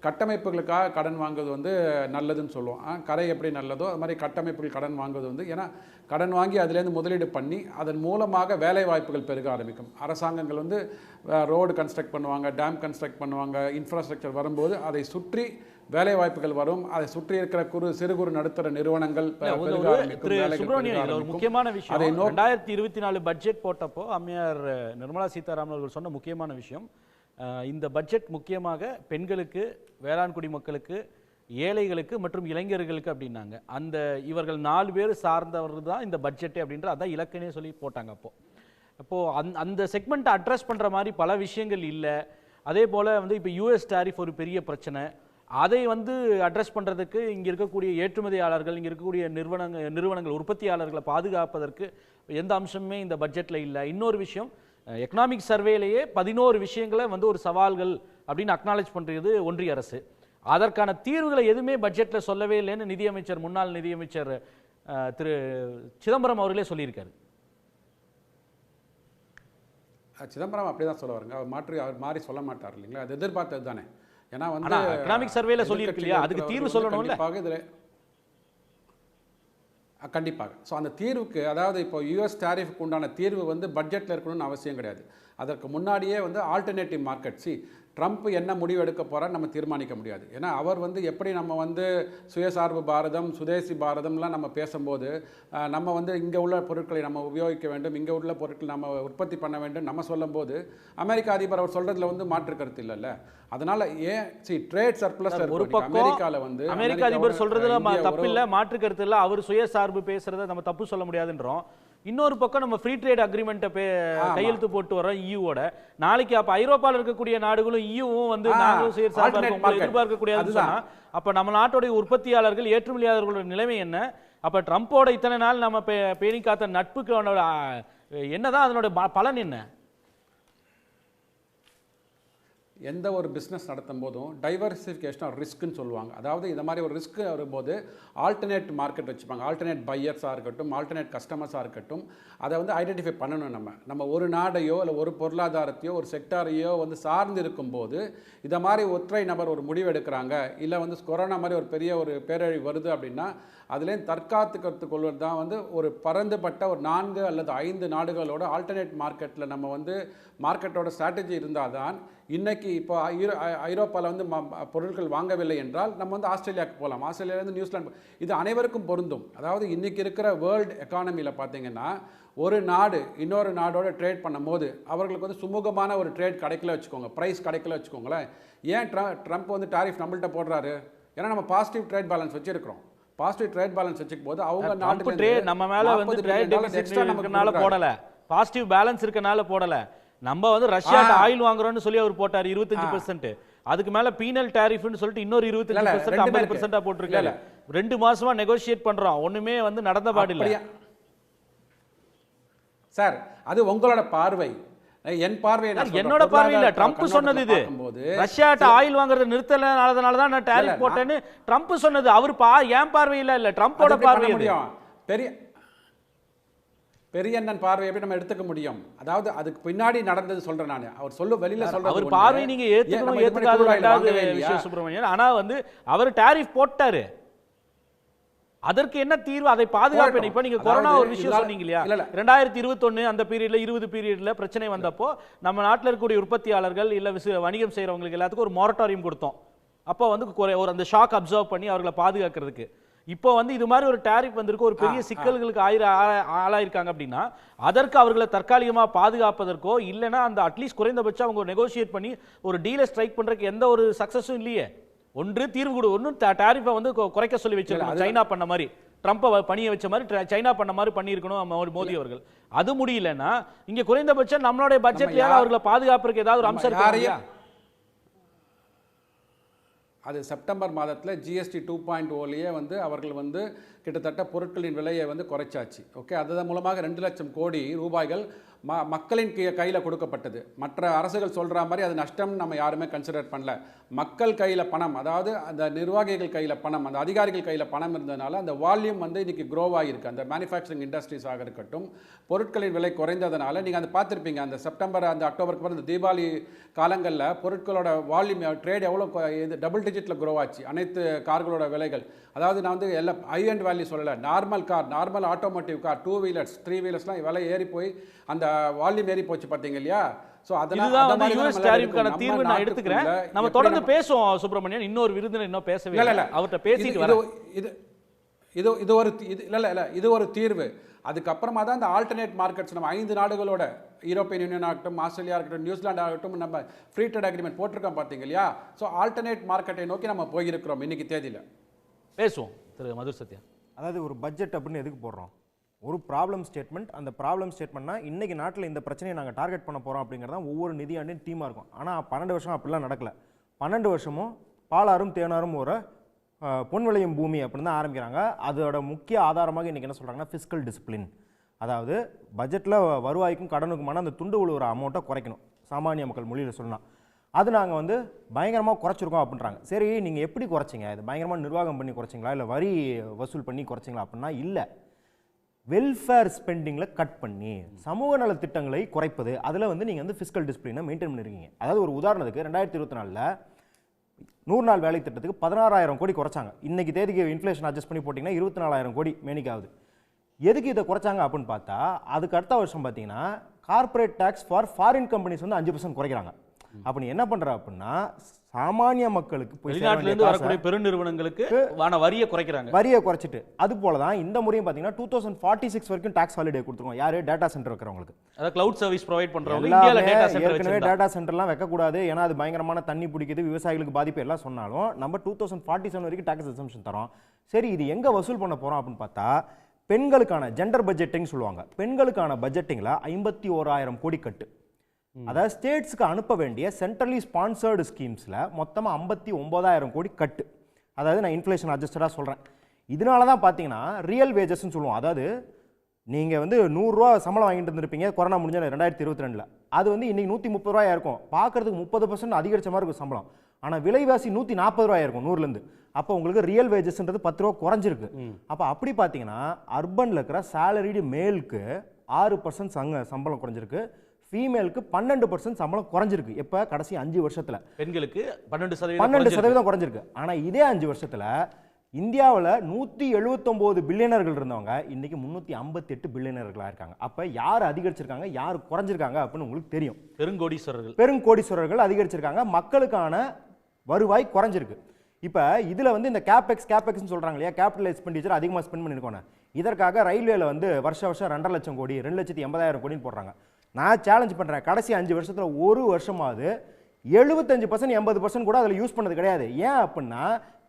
கட்டமைப்புகளுக்காக கடன் வாங்குவது வந்து நல்லதுன்னு சொல்லுவோம். கரை எப்படி நல்லதோ அது மாதிரி கட்டமைப்புகள் கடன் வாங்குவது வந்து, ஏன்னா கடன் வாங்கி அதுலேருந்து முதலீடு பண்ணி அதன் மூலமாக வேலை வாய்ப்புகள் பெருக ஆரம்பிக்கும். அரசாங்கங்கள் வந்து ரோடு கன்ஸ்ட்ரக்ட் பண்ணுவாங்க, டேம் கன்ஸ்ட்ரக்ட் பண்ணுவாங்க, இன்ஃப்ராஸ்ட்ரக்சர் வரும்போது அதை சுற்றி வேலை வாய்ப்புகள் வரும். அதை சுற்றி இருக்கிற சிறு குறு நடுத்தர நிறுவனங்கள் முக்கியமான விஷயம் 2024 பட்ஜெட் போட்டப்போ அம்மையார் நிர்மலா சீதாராமன் அவர்கள் சொன்ன முக்கியமான விஷயம், இந்த பட்ஜெட் முக்கியமாக பெண்களுக்கு, வேளாண் குடிமக்களுக்கு, ஏழைகளுக்கு மற்றும் இளைஞர்களுக்கு அப்படின்னாங்க. அந்த இவர்கள் 4 பேர் சார்ந்தவர்கள் தான் இந்த பட்ஜெட்டே அப்படின்ற அதான் இலக்கணே சொல்லி போட்டாங்க. அப்போது அந்த செக்மெண்ட்டை அட்ரஸ் பண்ணுற மாதிரி பல விஷயங்கள் இல்லை. அதே போல் வந்து இப்போ யூஎஸ் டாரிஃப் ஒரு பெரிய பிரச்சனை, அதை வந்து அட்ரஸ் பண்ணுறதுக்கு இங்கே இருக்கக்கூடிய ஏற்றுமதியாளர்கள், இங்கே இருக்கக்கூடிய நிறுவனங்கள் உற்பத்தியாளர்களை பாதுகாப்பதற்கு எந்த அம்சமுமே இந்த பட்ஜெட்டில் இல்லை. இன்னொரு விஷயம், எக்கனாமிக் சர்வேலேயே 11 விஷயங்களை வந்து ஒரு சவால்கள் அப்படின்னு அக்னாலேஜ் பண்ணுறது ஒன்றிய அரசு. அதற்கான தீர்வுகளை எதுவுமே பட்ஜெட்டில் சொல்லவே இல்லைன்னு நிதியமைச்சர், முன்னாள் நிதியமைச்சர் திரு சிதம்பரம் அவர்களே சொல்லியிருக்காரு. சிதம்பரம் அப்படி தான் சொல்ல வருங்க, அவர் மாறி சொல்ல மாட்டார் இல்லைங்களா, அது எதிர்பார்த்தது தானே. ஏன்னா வந்து எக்கனாமிக் சர்வேல சொல்லியிருக்கு இல்லையா, அதுக்கு தீர்வு சொல்லணும்ல. கண்டிப்பாக. ஸோ அந்த தீர்வுக்கு, அதாவது இப்போ யூஎஸ் டாரிஃபுக்கு உண்டான தீர்வு வந்து பட்ஜெட்டில் இருக்கணும்னு அவசியம் கிடையாது. அதற்கு முன்னாடியே வந்து ஆல்டர்னேட்டிவ் மார்க்கெட், ட்ரம்ப் என்ன முடிவு எடுக்க போகிறான்னு நம்ம தீர்மானிக்க முடியாது. ஏன்னா அவர் வந்து எப்படி நம்ம வந்து சுயசார்பு பாரதம், சுதேசி பாரதம்லாம் நம்ம பேசும்போது நம்ம வந்து இங்கே உள்ள பொருட்களை நம்ம உபயோகிக்க வேண்டும், இங்கே உள்ள பொருட்கள் நம்ம உற்பத்தி பண்ண வேண்டும் நம்ம சொல்லும்போது அமெரிக்க அதிபர் அவர் சொல்கிறதுல வந்து மாற்று கருத்து இல்லைல்ல. அதனால் ட்ரேட் சர்ப்ளஸ் ஒரு பக்கம் அமெரிக்காவில் வந்து அமெரிக்க அதிபர் சொல்கிறதுல தப்பு இல்லை, மாற்று கருத்து இல்லை, அவர் சுயசார்பு பேசுகிறத நம்ம தப்பு சொல்ல முடியாதுன்றோம். இன்னொரு பக்கம் நம்ம ஃப்ரீ ட்ரேட் அக்ரிமெண்ட்டை கையெழுத்து போட்டு வரோம் ஈயூவோட. நாளைக்கு அப்போ ஐரோப்பாவில் இருக்கக்கூடிய நாடுகளும் ஈயூவும் வந்து நாங்களும் சுயசார்பு எதிர்பார்க்கக்கூடியது சொன்னா அப்போ நம்ம நாட்டுடைய உற்பத்தியாளர்கள், ஏற்றுமதியாளர்களோட நிலைமை என்ன? அப்போ ட்ரம்ப்போட இத்தனை நாள் நம்ம பேணி காத்த நட்புக்கு என்னதான் அதனோட பலன் என்ன? எந்த ஒரு பிஸ்னஸ் நடத்தும் போதும் டைவர்சிஃபிகேஷன் ஆஃப் ரிஸ்க்குன்னு சொல்லுவாங்க. அதாவது இந்த மாதிரி ஒரு ரிஸ்க் வரும்போது ஆல்டர்னேட் மார்க்கெட் வச்சுப்பாங்க, ஆல்டர்னேட் பையர்ஸாக இருக்கட்டும், ஆல்டர்னேட் கஸ்டமர்ஸாக இருக்கட்டும், அதை வந்து ஐடென்டிஃபை பண்ணணும். நம்ம ஒரு நாடையோ இல்லை ஒரு பொருளாதாரத்தையோ ஒரு செக்டாரையோ வந்து சார்ந்து இருக்கும்போது இதை மாதிரி ஒற்றை நபர் ஒரு முடிவு எடுக்கிறாங்க, இல்லை வந்து கொரோனா மாதிரி ஒரு பெரிய ஒரு பேரழிவு வருது அப்படின்னா அதுலேயும் தற்காத்து கொள்வது தான் வந்து ஒரு பரந்துபட்ட ஒரு 4 அல்லது 5 நாடுகளோட ஆல்டர்னேட் மார்க்கெட்டில் நம்ம வந்து மார்க்கெட்டோட ஸ்ட்ராட்டஜி இருந்தால் தான் இன்றைக்கி இப்போ ஐரோப்பாவில் வந்து பொருட்கள் வாங்கவில்லை என்றால் நம்ம வந்து ஆஸ்திரேலியாவுக்கு போகலாம், ஆஸ்திரேலியாவிலேருந்து நியூசிலாந்து, இது அனைவருக்கும் பொருந்தும். அதாவது இன்றைக்கி இருக்கிற வேர்ல்டு எக்கானமியில் பார்த்திங்கன்னா ஒரு நாடு இன்னொரு நாடோட ட்ரேட் பண்ணும் போது அவர்களுக்கு வந்து சுமூகமான ஒரு ட்ரேட் கிடைக்கல வச்சுக்கோங்க, ப்ரைஸ் கிடைக்கல வச்சுக்கோங்களேன். ஏன் ட்ரம்ப் வந்து டாரிஃப் நம்மள்கிட்ட போடுறாரு? ஏன்னா நம்ம பாசிட்டிவ் ட்ரேட் பேலன்ஸ் வச்சுருக்கிறோம். பாசிட்டிவ் ட்ரேட் பேலன்ஸ் வச்சுக்கும் போது அவங்க நாட்டு நம்ம மேலே வந்து ட்ரேட் டெபிசிட் இருக்கனால போடலை, பாசிட்டிவ் பேலன்ஸ் இருக்கனால போடலை. நம்ம வந்து ரஷ்யாட்ட ஆயில் வாங்குறோம்னு சொல்லி அவர் போட்டார் 25%, அதுக்கு மேல பீனல் டாரிஃப்னு சொல்லிட்டு இன்னொரு 25% 50% போட்டிருக்காரு. 2 மாசமா நெகோசியேட் பண்றோம், ஒண்ணுமே வந்து நடந்த பாடில்லை சார். அது உங்களோட பார்வை, என் பார்வை என்னோட பார்வை இல்ல. ட்ரம்ப் சொன்னது இது, ரஷ்யாட்ட ஆயில் வாங்குறத நிறுத்தலனால தான் நான் டாரிஃப் போட்டேன்னு ட்ரம்ப் சொன்னது. அவர் என் பார்வை இல்ல, ட்ரம்போட பார்வை. பெரிய பெரியண்ணன் பார்வை எப்படி நம்ம எடுத்துக்க முடியும்? அதாவது அதுக்கு பின்னாடி நடந்தது சொல்றேன் நான். அவர் சொல்ல வெளியில சொல்றது அவர் பார்வை நீங்க ஏத்துக்கணும் ஏத்துக்காத ரெண்டாவது விஷயம் சுப்பிரமணியன். ஆனா வந்து அவர் டாரிஃப் போட்டாரு, அதற்கு என்ன தீர்வு? அதை பாதுகாப்பு. இப்ப நீங்க கொரோனா ஒரு விஷயம் சொன்னீங்க இல்லையா, 2021 அந்த பீரியட்ல 20 பீரியட்ல பிரச்சனை வந்தப்போ நம்ம நாட்டில் இருக்கக்கூடிய உற்பத்தியாளர்கள் இல்ல வணிகம் செய்யறவங்களுக்கு எல்லாத்துக்கும் ஒரு மொரட்டோரியம் கொடுத்தோம். அப்போ வந்து ஒரு அந்த ஷாக் அப்சர்வ் பண்ணி அவர்களை பாதுகாக்கிறதுக்கு. இப்போ வந்து இது மாதிரி ஒரு டாரிஃப் வந்திருக்கு, ஒரு பெரிய சிக்கல்களுக்கு ஆளாயிருக்காங்க அப்படின்னா அதற்கு அவர்களை தற்காலிகமாக பாதுகாப்பதற்கோ இல்லைன்னா அந்த அட்லீஸ்ட் குறைந்தபட்சம் அவங்க நெகோசியேட் பண்ணி ஒரு டீலை ஸ்ட்ரைக் பண்றதுக்கு எந்த ஒரு சக்சஸும் இல்லையே. ஒன்று தீர்வு கொடு, ஒன்றும் டாரிஃபை வந்து குறைக்க சொல்லி வச்சிருக்கணும். சைனா பண்ண மாதிரி, ட்ரம்ப்பை பணிய வச்ச மாதிரி சைனா பண்ண மாதிரி பண்ணியிருக்கணும் மோடி அவர்கள். அது முடியலன்னா இங்க குறைந்தபட்சம் நம்மளுடைய பட்ஜெட்லயாவது அவர்களை பாதுகாப்புக்கு ஏதாவது ஒரு அம்சம் இருக்கு. அது செப்டம்பர் மாதத்தில் ஜிஎஸ்டி 2.0லேயே வந்து அவர்கள் வந்து கிட்டத்தட்ட பொருட்களின் விலையை வந்து குறைச்சாச்சு. ஓகே, அதன் மூலமாக 2 லட்சம் கோடி ரூபாய்கள் மக்களின் கையில் கொடுக்கப்பட்டது. மற்ற அரசுகள் சொல்கிற மாதிரி அது நஷ்டம்னு நம்ம யாருமே கன்சிடர் பண்ணல. மக்கள் கையில் பணம், அதாவது அந்த நிர்வாகிகள் கையில் பணம், அந்த அதிகாரிகள் கையில் பணம் இருந்ததுனால அந்த வால்யூம் வந்து இன்றைக்கி க்ரோவ் ஆகிருக்கு. அந்த மேனுஃபேக்சரிங் இண்டஸ்ட்ரீஸாக இருக்கட்டும், பொருட்களின் விலை குறைந்ததுனால நீங்கள் அந்த பார்த்துருப்பீங்க, அந்த செப்டம்பர் அந்த அக்டோபருக்கு பிறகு இந்த தீபாவளி காலங்களில் பொருட்களோட வால்யூம் ட்ரேட் எவ்வளோ டபுள் டிஜிட்டில் க்ரோ ஆச்சு. அனைத்து கார்களோட விலைகள், அதாவது நான் வந்து எல்லாம் ஹை அண்ட் வேல்யூ சொல்லலை, normal car, normal automotive car, 2 wheelers 3 வீலர்ஸ்லாம் விலை ஏறி போய் அந்த வால்யூம் ஏறி போச்சு பார்த்தீங்க இல்லையா? ஸோ அதுதான் வந்து யூஎஸ் டாரிஃப்கான தீர்வு நான் எடுத்துக்கிறேன். நம்ம தொடர்ந்து பேசுவோம் சுப்பிரமணியன். இன்னொரு விருந்தினர் இன்னும் பேசவே இல்லை, அவர்கிட்ட பேசிட்டு வரேன். இது ஒரு தீர்வு. அதுக்கப்புறமா தான் இந்த ஆல்டர்னேட் மார்க்கெட்ஸ் நம்ம 5 நாடுகளோட, யூரோப்பியன் யூனியன் ஆகட்டும், ஆஸ்திரேலியா இருக்கட்டும், நியூசிலாந்து ஆகட்டும், நம்ம ஃப்ரீ ட்ரேட் அக்ரிமெண்ட் போட்டிருக்கோம் பார்த்தீங்க இல்லையா? ஸோ ஆல்டர்னேட் மார்க்கெட்டை நோக்கி நம்ம போயிருக்கிறோம் இன்னைக்கு தேதியில். பேசுவோம் திரு மதுர் சத்யா. அதாவது ஒரு பட்ஜெட் அப்படின்னு எதுக்கு போடுறோம்? ஒரு ப்ராப்ளம் ஸ்டேட்மெண்ட். அந்த ப்ராப்ளம் ஸ்டேட்மெண்ட்னா இன்றைக்கி நாட்டில் இந்த பிரச்சனையை நாங்கள் டார்கெட் பண்ண போகிறோம் அப்படிங்கிறதான் ஒவ்வொரு நிதியாண்டின் தீமாக இருக்கும். ஆனால் 12 வருஷம் அப்படிலாம் நடக்கலை. 12 வருஷமும் பாலாரும் தேனாரும் ஒரு பொன் விளையும் பூமி அப்படின்னு தான் ஆரம்பிக்கிறாங்க. அதோட முக்கிய ஆதாரமாக இன்றைக்கி என்ன சொல்கிறாங்கன்னா ஃபிஸ்கல் டிசிப்ளின். அதாவது பட்ஜெட்டில் வருவாய்க்கும் கடனுக்குமான அந்த துண்டு விழுவுற அமௌண்ட்டை குறைக்கணும், சாமானிய மக்கள் மொழியில் சொன்னால். அது நாங்கள் வந்து பயங்கரமாக குறைச்சிருக்கோம் அப்படின்றாங்க. சரி, நீங்கள் எப்படி குறைச்சிங்க? இது பயங்கரமாக நிர்வாகம் பண்ணி குறைச்சிங்களா இல்லை வரி வசூல் பண்ணி குறைச்சிங்களா அப்படின்னா இல்லை, வெல்ஃபேர் ஸ்பெண்டிங்கில் கட் பண்ணி சமூக நல திட்டங்களை குறைப்பது, அதில் வந்து நீங்கள் வந்து ஃபிஸ்கல் டிசிப்ளினை மெயின்டைன் பண்ணியிருக்கீங்க. அதாவது ஒரு உதாரணத்துக்கு 2024 100 நாள் வேலை திட்டத்துக்கு 16,000 கோடி குறைச்சாங்க. இன்றைக்கி தேதிக்கு இன்ஃப்ளேஷன் அட்ஜஸ்ட் பண்ணி போட்டிங்கன்னா 24,000 கோடி மேனிக்காகுது. எதுக்கு இதை குறைச்சாங்க அப்படின்னு பார்த்தா, அதுக்கு அடுத்த வருஷம் பார்த்தீங்கன்னா corporate tax for foreign companies வந்து 5% குறைக்கிறாங்க. அப்போ நீ என்ன பண்ணுற அப்படின்னா சாமானிய மக்களுக்கு வெளிநாட்டிலிருந்து வரக்கூடிய பெருநிறுவனங்களுக்கு வரியை குறைக்கிறாங்க. வரியை குறைச்சிட்டு அது போல தான் இந்த முறையும் பார்த்தீங்கன்னா 2046 வரைக்கும் டாக்ஸ் ஹாலிடே கொடுத்துருவோம். யாரு? டேட்டா சென்டர் வைக்கிறவங்களுக்கு. அதாவது கிளவுட் சர்வீஸ் ப்ரொவைட் பண்ணுறவங்க இந்தியாவில் டேட்டா சென்டர் ஏற்கனவே டேட்டா சென்டர்லாம் வைக்கக்கூடாது, ஏன்னா அது பயங்கரமான தண்ணி பிடிக்குது, விவசாயிகளுக்கு பாதிப்பு எல்லாம் சொன்னாலும் நம்ம 2047 வரைக்கும் டாக்ஸ் எக்ஸம்ஷன் தரோம். சரி, இது எங்கே வசூல் பண்ண போகிறோம் அப்படின்னு பார்த்தா பெண்களுக்கான ஜெண்டர் பட்ஜெட்டிங் சொல்லுவாங்க. பெண்களுக்கான பட்ஜெட்டிங்கில் 51,000 கோடி கட்டு. அதாவது ஸ்டேட்ஸ்க்கு அனுப்ப வேண்டிய சென்ட்ரலி ஸ்பான்சர்டு ஸ்கீம்ஸில் மொத்தமாக 59,000 கோடி கட்டு. அதாவது நான் இன்ஃப்ளேஷன் அட்ஜஸ்டடாக சொல்கிறேன். இதனால தான் பார்த்தீங்கன்னா ரியல் வேஜஸ்ன்னு சொல்லுவோம். அதாவது நீங்கள் வந்து 100 ரூபா சம்பளம் வாங்கிட்டு இருந்திருப்பீங்க கொரோனா முடிஞ்ச 2022. அது வந்து இன்றைக்கி 130 ரூபாயா இருக்கும். பார்க்குறதுக்கு 30% அதிகரிச்ச மாதிரி இருக்கும் சம்பளம். ஆனால் விலைவாசி 140 ரூபாயா இருக்கும் 100லேருந்து. அப்போ உங்களுக்கு ரியல் வேஜஸ்ன்றது 10 ரூபா குறைஞ்சிருக்கு. அப்போ அப்படி பார்த்தீங்கன்னா அர்பனில் இருக்கிற சேலரிடு மேலுக்கு 6% சம்பளம் குறைஞ்சிருக்கு, ஃபீமேலுக்கு 12% சம்பளம் குறைஞ்சிருக்கு. எப்போ? கடைசி 5 வருஷத்தில். பெண்களுக்கு 12% குறைஞ்சிருக்கு. ஆனால் இதே 5 வருஷத்தில் இந்தியாவில் 179 பில்லியனர்கள் இருந்தவங்க இன்னைக்கு 358 பில்லியனர்களாக இருக்காங்க. அப்போ யார் அதிகரிச்சிருக்காங்க, யார் குறைஞ்சிருக்காங்க அப்படின்னு உங்களுக்கு தெரியும். பெருங்கோடீஸ்வரர்கள் அதிகரிச்சிருக்காங்க, மக்களுக்கான வருவாய் குறைஞ்சிருக்கு. இப்போ இதில் வந்து இந்த கேபெக்ஸ்ன்னு சொல்கிறாங்க இல்லையா, கேபிட்டல் எக்ஸ்பெண்டிச்சர் அதிகமாக ஸ்பெண்ட் பண்ணியிருக்கோன்னு. இதற்காக ரயில்வேல வந்து வருஷம் 2.5 லட்சம் கோடி 2,80,000 கோடின்னு போடுறாங்க. நான் சேலஞ்ச் பண்ணுறேன், கடைசி 5 வருஷத்தில் ஒரு வருஷமாவது 75% 80% கூட அதில் யூஸ் பண்ணது கிடையாது. ஏன் அப்படின்னா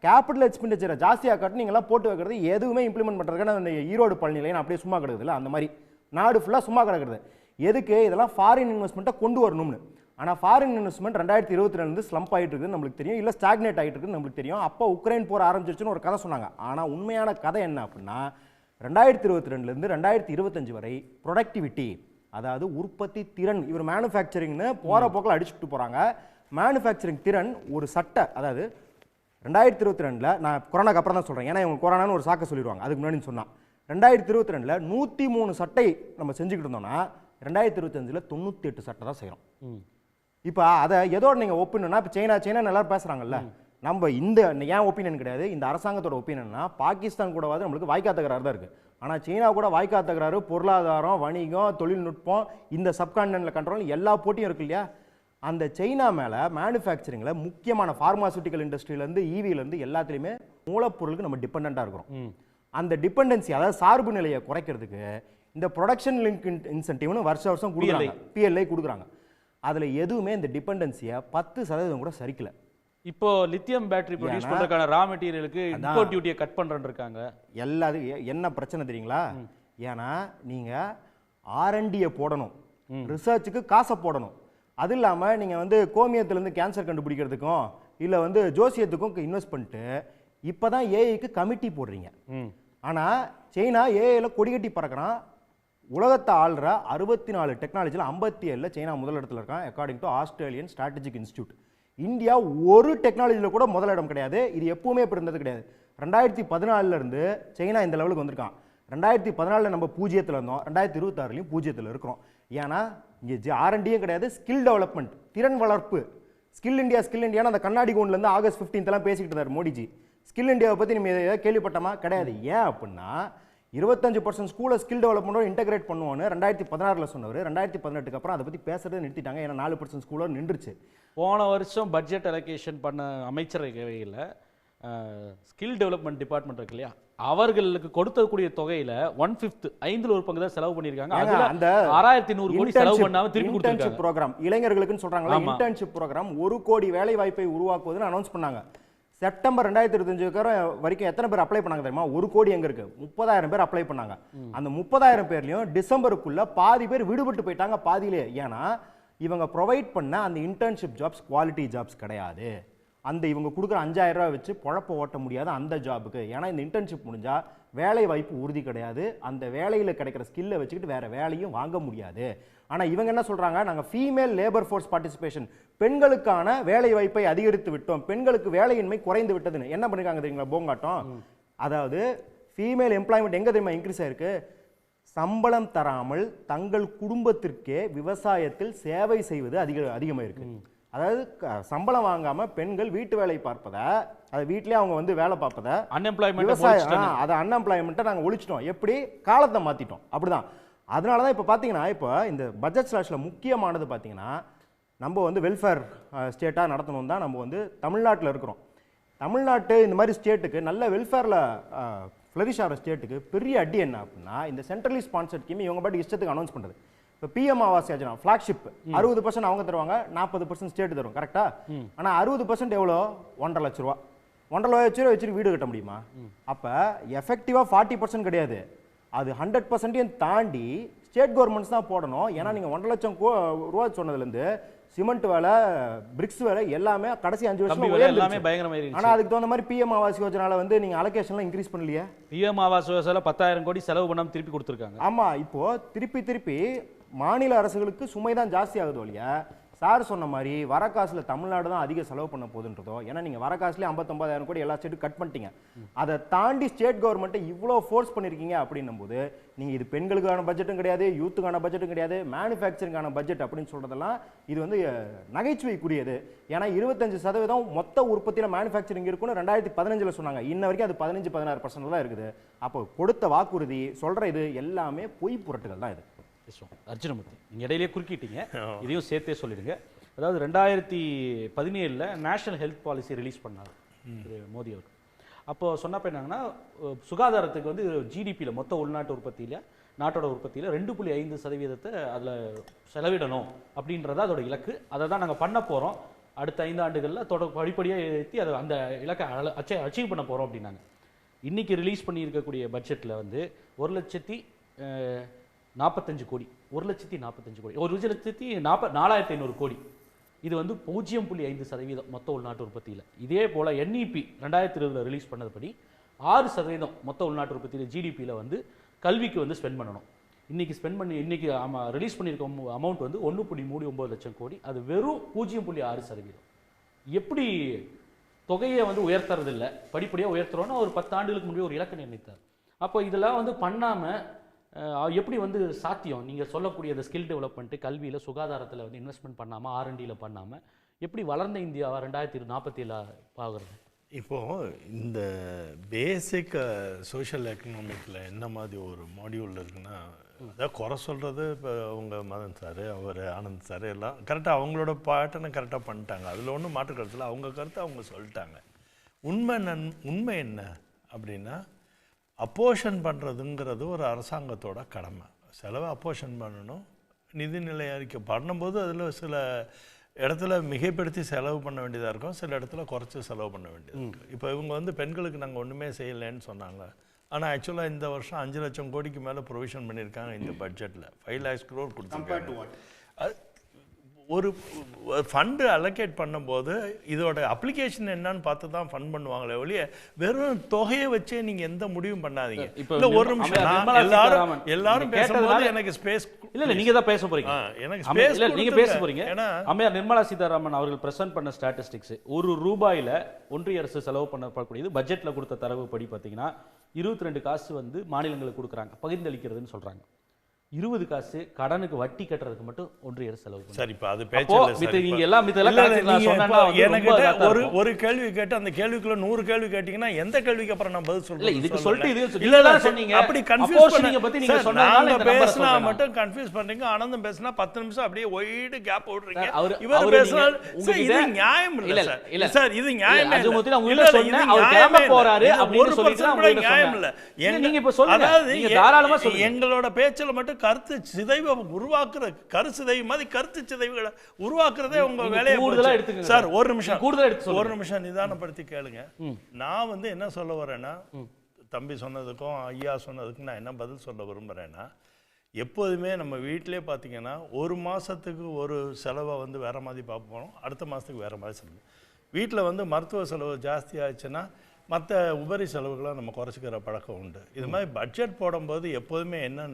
கேபிட்டல் எக்ஸ்பெண்டிச்சரை ஜாஸ்தியாக காட்டு நீங்களாம் போட்டு வைக்கிறது எதுவுமே இம்ப்ளிமெண்ட் பண்ணுறதுக்கான அந்த ஈரோடு பழனிலையும் அப்படியே சும்மா கிடக்குது இல்லை, அந்த மாதிரி நாடு ஃபுல்லாக சும்மா கிடக்குது. எதுக்கு? இதெல்லாம் ஃபாரின் இன்வெஸ்ட்மெண்ட்டை கொண்டு வரணும்னு. ஆனால் ஃபாரின் இன்வெஸ்ட்மெண்ட் 2022 ஸ்லம்ப் ஆகிட்டு இருக்குதுன்னு நம்மளுக்கு தெரியும், இல்லை ஸ்டாக்னேட் ஆகிட்டு இருக்குன்னு நம்மளுக்கு தெரியும். அப்போ உக்ரைன் போர் ஆரம்பிச்சிருச்சுன்னு ஒரு கதை சொன்னாங்க. ஆனால் உண்மையான கதை என்ன அப்படின்னா 2022 2025 வரை ப்ரொடக்டிவிட்டி, அதாவது உற்பத்தி திறன், இவர் மேனுஃபேக்சரிங்னு போகிற போக்கில் அடிச்சுட்டு போகிறாங்க. மேனுஃபேக்சரிங் திறன் ஒரு சட்டை, அதாவது 2022 நான் கொரோனாக்கு அப்புறம் தான் சொல்கிறேன், ஏன்னா இவங்க கொரோனான்னு ஒரு சாக்க சொல்லிடுவாங்க, அதுக்கு முன்னாடி சொன்னால் 2022 103 சட்டை நம்ம செஞ்சுக்கிட்டு இருந்தோம்னா 2025 98 சட்டை தான் செய்கிறோம். இப்போ அதை எதோட நீங்கள் ஒப்பீனியன்னா இப்போ சைனா எல்லாரும் பேசுகிறாங்கல்ல, நம்ம இந்த ஏன் ஒப்பீனியன் கிடையாது, இந்த அரசாங்கத்தோட ஒப்பீனியன்னா பாகிஸ்தான் கூடவாது நம்மளுக்கு வாய்க்கா தகராறு தான் இருக்குது. ஆனால் சைனா கூட வாய்க்கா தகராறு, பொருளாதாரம், வணிகம், தொழில்நுட்பம், இந்த சப்கான்டினென்ட்ல கண்ட்ரோல் எல்லா போட்டியும் இருக்கு இல்லையா. அந்த சைனா மேலே மேனுஃபேக்சரிங்கில் முக்கியமான ஃபார்மாசூட்டிக்கல் இண்டஸ்ட்ரியிலேருந்து ஈவிலேருந்து எல்லாத்துலேயுமே மூலப்பொருளுக்கு நம்ம டிபெண்ட்டாக இருக்கிறோம். அந்த டிபெண்டன்சி, அதாவது சார்பு நிலையை குறைக்கிறதுக்கு இந்த ப்ரொடக்ஷன் லிங்க் இன்சென்டிவ்னு வருஷம் கொடுக்குறாங்க, PLI கொடுக்குறாங்க. அதில் எதுவுமே இந்த டிபெண்டன்சியை 10% கூட சரிக்கல. இப்போ லித்தியம் பேட்டரி ப்ரொடியூஸ் பண்றதுக்கான ரா மெட்டீரியலுக்கு இம்போர்ட் டியூட்டியை கட் பண்றேன்னு இருக்காங்க. எல்லாத்துக்கும் என்ன பிரச்சனை தெரியுங்களா? ஏன்னா நீங்கள் R&Dயை போடணும், ரிசர்ச்சுக்கு காசை போடணும். அது இல்லாமல் நீங்கள் வந்து கோமியத்துலேருந்து கேன்சர் கண்டுபிடிக்கிறதுக்கும் இல்லை வந்து ஜோசியத்துக்கும் இன்வெஸ்ட் பண்ணிட்டு இப்போ தான் ஏஐக்கு கமிட்டி போடுறீங்க. ஆனால் சைனா ஏஐயில் கொடிகட்டி பறக்கிறான். உலகத்தை ஆள்ற 64 டெக்னாலஜியில் 57 சைனா முதல் இடத்துல இருக்கான் according to Australian strategic institute. India ஒரு டெக்னாலஜியில் கூட முதலிடம் கிடையாது. இது எப்பவுமே இப்படி இருந்தது கிடையாது. 2014 சைனா இந்த லெவலுக்கு வந்திருக்கான். 2014 நம்ம 0ல் இருந்தோம், 2026 0ல் இருக்கிறோம். ஏன்னா இங்கே R&Dயும் கிடையாது, ஸ்கில் டெவலப்மெண்ட், திறன் வளர்ப்பு. ஸ்கில் இந்தியான்னு அந்த கண்ணாடி கோன்லேருந்து ஆகஸ்ட் 15 பேசிக்கிட்டு இருந்தார் மோடிஜி. ஸ்கில் இந்தியாவை பற்றி நம்ம ஏதாவது கேள்விப்பட்டோமா? கிடையாது. ஏன் அப்படின்னா 25% ஸ்கூலை ஸ்கில் டெவலப்மெண்ட்டோட இன்டெகிரேட் பண்ணுவோன்னு 2016 சொன்னவர் 2018 அப்புறம் அதை பற்றி பேசுறதை நிறுத்திட்டாங்க. ஏன்னா 4% ஸ்கூலோடு நின்றுச்சு. போன வருஷம் பட்ஜெட் அலோகேஷன் பண்ண அமைச்சரவையில் ஸ்கில் டெவலப்மெண்ட் டிபார்ட்மெண்ட் இருக்கு இல்லையா, அவர்களுக்கு கொடுத்தக்கூடிய தொகையில 1/5 5ல் ஒரு பங்கு தான் செலவு பண்ணிருக்காங்க. அந்த 6100 கோடி செலவு பண்ணாம திருப்பி கொடுத்திருக்காங்க. ப்ரோகிராம் இளைஞர்களுக்குன்னு சொல்றாங்களா, இன்டர்ன்ஷிப் ப்ரோகிராம் 1 கோடி வேலை வாய்ப்பை உருவாக்குவதுன்னு அனௌன்ஸ் பண்ணாங்க. செப்டம்பர் 2025 வரைக்கும் எத்தனை பேர் அப்ளை பண்ணாங்க தெரியுமா? 1 கோடி எங்க இருக்கு? 30,000 பேர் அப்ளை பண்ணாங்க. அந்த 30,000 பேர்லயும் டிசம்பருக்குள்ள பாதி பேர் விடுபட்டு போயிட்டாங்க பாதியிலே. ஏன்னா இவங்க ப்ரொவைட் பண்ண அந்த இன்டர்ன்ஷிப் ஜாப்ஸ் குவாலிட்டி ஜாப்ஸ் கிடையாது. அந்த இவங்க கொடுக்குற 5,000 ரூபாய் வச்சு பொழப்ப ஓட்ட முடியாது அந்த ஜாபுக்கு. ஏன்னா இந்த இன்டர்ன்ஷிப் முடிஞ்சா வேலை வாய்ப்பு உறுதி கிடையாது. அந்த வேலையில் கிடைக்கிற ஸ்கில்லை வச்சுக்கிட்டு வேற வேலையும் வாங்க முடியாது. ஆனால் இவங்க என்ன சொல்றாங்க, நாங்கள் ஃபீமேல் லேபர் ஃபோர்ஸ் பார்ட்டிசிபேஷன், பெண்களுக்கான வேலை வாய்ப்பை அதிகரித்து விட்டோம், பெண்களுக்கு வேலையின்மை குறைந்து விட்டதுன்னு என்ன பண்ணிருக்காங்க தெரியுங்களா? போங்காட்டம். அதாவது ஃபீமேல் எம்ப்ளாய்மெண்ட் எங்க தெரியுமா இன்க்ரீஸ் ஆயிருக்கு? சம்பளம் தராமல் தங்கள் குடும்பத்திற்கே விவசாயத்தில் சேவை செய்வது அதிகமாக இருக்கு. அதாவது சம்பளம் வாங்காம பெண்கள் வீட்டு வேலை பார்ப்பதை, அது வீட்லயே அவங்க வந்து வேலை பார்ப்பதை, அன்எம்ப்ளாய்மெண்ட்டை நாங்கள் ஒழிச்சிட்டோம். எப்படி? காலத்தை மாத்திட்டோம். அப்படிதான். அதனால தான் இப்போ பார்த்தீங்கன்னா இப்போ இந்த பட்ஜெட் ஸ்லாஷில் முக்கியமானது பார்த்தீங்கன்னா நம்ம வந்து வெல்ஃபேர் ஸ்டேட்டாக நடத்தணும் தான் நம்ம வந்து தமிழ்நாட்டில் இருக்கிறோம். தமிழ்நாட்டு இந்த மாதிரி ஸ்டேட்டுக்கு நல்ல வெல்ஃபேரில் ஃப்ளரிஷ் ஆகிற ஸ்டேட்டுக்கு பெரிய அடி என்ன அப்படின்னா இந்த சென்ட்ரலி ஸ்பான்சர்ட் ஸ்கீம் இவங்க பாட்டு இஷ்டத்துக்கு அனௌன்ஸ் பண்ணுறது. இப்போ PM ஆவாஸ் யோஜனா ஃப்ளாக்ஷிப் 60% அவங்க தருவாங்க, 40% ஸ்டேட் தரும். கரெக்டா? ஆனால் 60% எவ்வளோ? 1.5 லட்ச ரூபா. 1.5 லட்ச ரூபா வச்சுட்டு வீடு கட்ட முடியுமா? அப்போ எஃபெக்டிவாக 40% கிடையாது, அது 100% தாண்டி ஸ்டேட் கவர்மெண்ட்ஸ் தான் போடணும். ஏன்னா நீங்கள் 1.5 லட்சம் ரூபா சொன்னதுலேருந்து சிமெண்ட் வேலை, பிரிக்ஸ் வேலை எல்லாமே கடைசி 5 வருஷம் எல்லாமே பயங்கரமாக. ஆனால் அதுக்கு தகுந்த மாதிரி PM ஆவாஸ் யோஜனால வந்து நீங்கள் அலோகேஷன்லாம் இன்க்ரீஸ் பண்ணலையே. PM ஆவாஸ் யோஜனால 10,000 கோடி செலவு பண்ணாமல் திருப்பி கொடுத்துருக்காங்க. ஆமாம், இப்போ திருப்பி மாநில அரசுகளுக்கு சுமை தான் ஜாஸ்தி ஆகுது இல்லையா? சார் சொன்ன மாதிரி வர காசுல தமிழ்நாடு தான் அதிக செலவு பண்ண போகுதுன்றதோ. ஏன்னா நீங்க வர காசுலேயே 59,000 கோடி எல்லா ஸ்டேட்டும் கட் பண்ணிட்டீங்க. அதை தாண்டி ஸ்டேட் கவர்மெண்ட்டை இவ்வளோ ஃபோர்ஸ் பண்ணியிருக்கீங்க அப்படின்னும் போது நீங்கள் இது பெண்களுக்கான பட்ஜெட்டும் கிடையாது, யூத்துக்கான பட்ஜெட்டும் கிடையாது, மேனுஃபேக்சரிங்கான பட்ஜெட் அப்படின்னு சொல்றதெல்லாம் இது வந்து நகைச்சுவைக்குரியது. ஏன்னா 25% மொத்த உற்பத்தியில் மேனுஃபேக்சரிங் இருக்குன்னு 2015 சொன்னாங்க. இன்ன வரைக்கும் அது 15-16% தான் இருக்குது. அப்போ கொடுத்த வாக்குறுதி சொல்ற இது எல்லாமே பொய் புரட்டுகள் தான். இது அர்ஜுனமூர்த்தி, நீங்கள் இடையிலேயே குறுக்கிட்டீங்க, இதையும் சேர்த்தே சொல்லிடுங்க. அதாவது 2017 நேஷனல் ஹெல்த் பாலிசி ரிலீஸ் பண்ணார் திரு மோடி அவர். அப்போது சொன்னப்போ என்னங்கன்னா சுகாதாரத்துக்கு வந்து GDPயில் மொத்த உள்நாட்டு உற்பத்தியில் நாட்டோட உற்பத்தியில் 2.5% அதில் செலவிடணும் அப்படின்றத அதோட இலக்கு. அதை தான் நாங்கள் பண்ண போகிறோம். அடுத்த 5 ஆண்டுகளில் படிப்படியாக ஏற்றி அதை அந்த இலக்கை அச்சீவ் பண்ண போகிறோம் அப்படின்னாங்க. இன்றைக்கி ரிலீஸ் பண்ணியிருக்கக்கூடிய பட்ஜெட்டில் வந்து 1,45 கோடி, 1,45 கோடி, 1,04,500 கோடி. இது வந்து 0.5% மொத்த உள்நாட்டு உற்பத்தியில். இதே போல் NEP 2020 ரிலீஸ் பண்ணதுபடி 6% மொத்த உள்நாட்டு உற்பத்தியில் GDPயில் வந்து கல்விக்கு வந்து ஸ்பெண்ட் பண்ணணும். இன்னைக்கு ரிலீஸ் பண்ணியிருக்க அமௌண்ட் வந்து 1.39 லட்சம் கோடி. அது வெறும் 0.6%. எப்படி தொகையை வந்து உயர்த்துறதில்லை, படிப்படியாக உயர்த்துறோன்னு ஒரு 10 ஆண்டுகளுக்கு முன்னாடி ஒரு இலக்கு நிர்ணயித்தார். அப்போ இதெல்லாம் வந்து பண்ணாமல் எப்படி வந்து சாத்தியம்? நீங்கள் சொல்லக்கூடிய அந்த ஸ்கில் டெவலப்மெண்ட்டு, கல்வியில், சுகாதாரத்தில் வந்து இன்வெஸ்ட்மெண்ட் பண்ணாமல், R&Dயில் பண்ணாமல் எப்படி வளர்ந்த இந்தியாவை 2047 ஆகுறது? இப்போது இந்த பேசிக் சோஷியல் எக்கனாமிக்கில் என்ன மாதிரி ஒரு மாடியூல் இருக்குன்னா, அதாவது குறை சொல்கிறது இப்போ அவங்க மதன் சார், அவர் ஆனந்த் சார் எல்லாம் கரெக்டாக அவங்களோட பேட்டர்னை கரெக்டாக பண்ணிட்டாங்க. அதில் ஒன்றும் மாற்று கருத்தில் அவங்க கருத்தை அவங்க சொல்லிட்டாங்க. உண்மை என்ன அப்படின்னா, அப்போஷன் பண்ணுறதுங்கிறது ஒரு அரசாங்கத்தோட கடமை. செலவை அப்போஷன் பண்ணணும். நிதிநிலை அறிக்கை பண்ணும்போது அதில் சில இடத்துல மிகைப்படுத்தி செலவு பண்ண வேண்டியதாக இருக்கும், சில இடத்துல குறைச்சி செலவு பண்ண வேண்டியது இருக்குது. இப்போ இவங்க வந்து பெண்களுக்கு நாங்கள் ஒன்றுமே செய்யலைன்னு சொன்னாங்க. ஆனால் ஆக்சுவலாக இந்த வருஷம் 5 லட்சம் கோடிக்கு மேலே ப்ரொவிஷன் பண்ணியிருக்காங்க இந்த பட்ஜெட்டில். 5 lakhs crore கொடுத்துருக்காங்க. ஒரு ஃபண்டு அலோகேட் பண்ணும்போது இதோட அப்ளிகேஷன் என்னன்னு பார்த்து தான் ஃபண்ட் பண்ணுவாங்களே ஒழிய வெறும் தொகையை வச்சே நீங்கள் எந்த முடிவும் பண்ணாதீங்க. இல்லை ஒரு நிமிஷம், எல்லாரும் பேசும்போது எனக்கு ஸ்பேஸ் இல்லை, நீங்கள் தான் பேச போறீங்க. எனக்கு ஸ்பேஸ் இல்லை, நீங்கள் பேச போறீங்க. அம்மையார் நிர்மலா சீதாராமன் அவர்கள் பிரசன்ட் பண்ண ஸ்டாட்டிஸ்டிக்ஸ், ₹1 ஒன்றிய அரசு செலவு பண்ணக்கூடியது பட்ஜெட்டில் கொடுத்த தரவுப்படி பார்த்தீங்கன்னா 22 காசு வந்து மாநிலங்களுக்கு கொடுக்குறாங்க, பகிர்ந்தளிக்கிறதுன்னு சொல்கிறாங்க. 20 காசு கடனுக்கு வட்டி கட்டுறதுக்கு மட்டும் ஒன்றிய அரசு செலவு. சரி, இப்போ அது பேச்சு நீங்க எல்லாம் எனக்கு ஒரு கேள்வி கேட்டு அந்த கேள்விக்குள்ள 100 கேள்வி கேட்டீங்கன்னா எந்த கேள்விக்கு அப்புறம் நான் பதில் சொல்றேன்? இதுக்கு சொல்லிட்டு இல்ல சொன்னீங்க, அப்படி கன்ஃபியூஸ் பண்ணீங்க பத்தி நீங்க சொன்னதால இந்த பேசினா மட்டும் கன்ஃபியூஸ் பண்றீங்க. ஆனந்தம் பேசினா 10 நிமிஷம் அப்படியே ஒயிட் கேப் விடுறீங்க. இவர் பேசுறாரு, இது நியாயம் இல்ல சார். இல்ல சார், இது நியாயம் இல்ல. அஜுமுத்தி நான் உள்ள சொன்னேன், அவர் கிளம்ப போறாரு அப்படின்னு சொல்லிட்டு நான் நியாயம் இல்ல. நீங்க இப்ப சொல்லுங்க, நீங்க தாராளமா சொல்லுங்க. எங்களோட பேச்சல மட்டும் கருத்து சிதைவை உருவாக்குற கருசிதைவு மாதிரி கருத்து சிதைவுகளை உருவாக்குறதே உங்க வேலையை கூடுதலா எடுத்துங்க சார். ஒரு நிமிஷம் கூடுதலா எடுத்து ஒரு நிமிஷம் நிதானப்படுத்தி கேளுங்க. நான் வந்து என்ன சொல்ல வரேன்னா, தம்பி சொன்னதுக்கும் ஐயா சொன்னதுக்கும் நான் என்ன பதில் சொல்ல விரும்புறேன்னா, எப்போதுமே நம்ம வீட்டிலே பார்த்தீங்கன்னா ஒரு மாதத்துக்கு ஒரு செலவை வந்து வேறு மாதிரி பார்ப்போம், அடுத்த மாதத்துக்கு வேறு மாதிரி செலவு. வீட்டில் வந்து மருத்துவ செலவு ஜாஸ்தி ஆச்சுன்னா மற்ற உபரி செலவுகளை நம்ம குறைச்சிக்கிற பழக்கம் உண்டு. இது மாதிரி பட்ஜெட் போடும்போது எப்போதுமே என்ன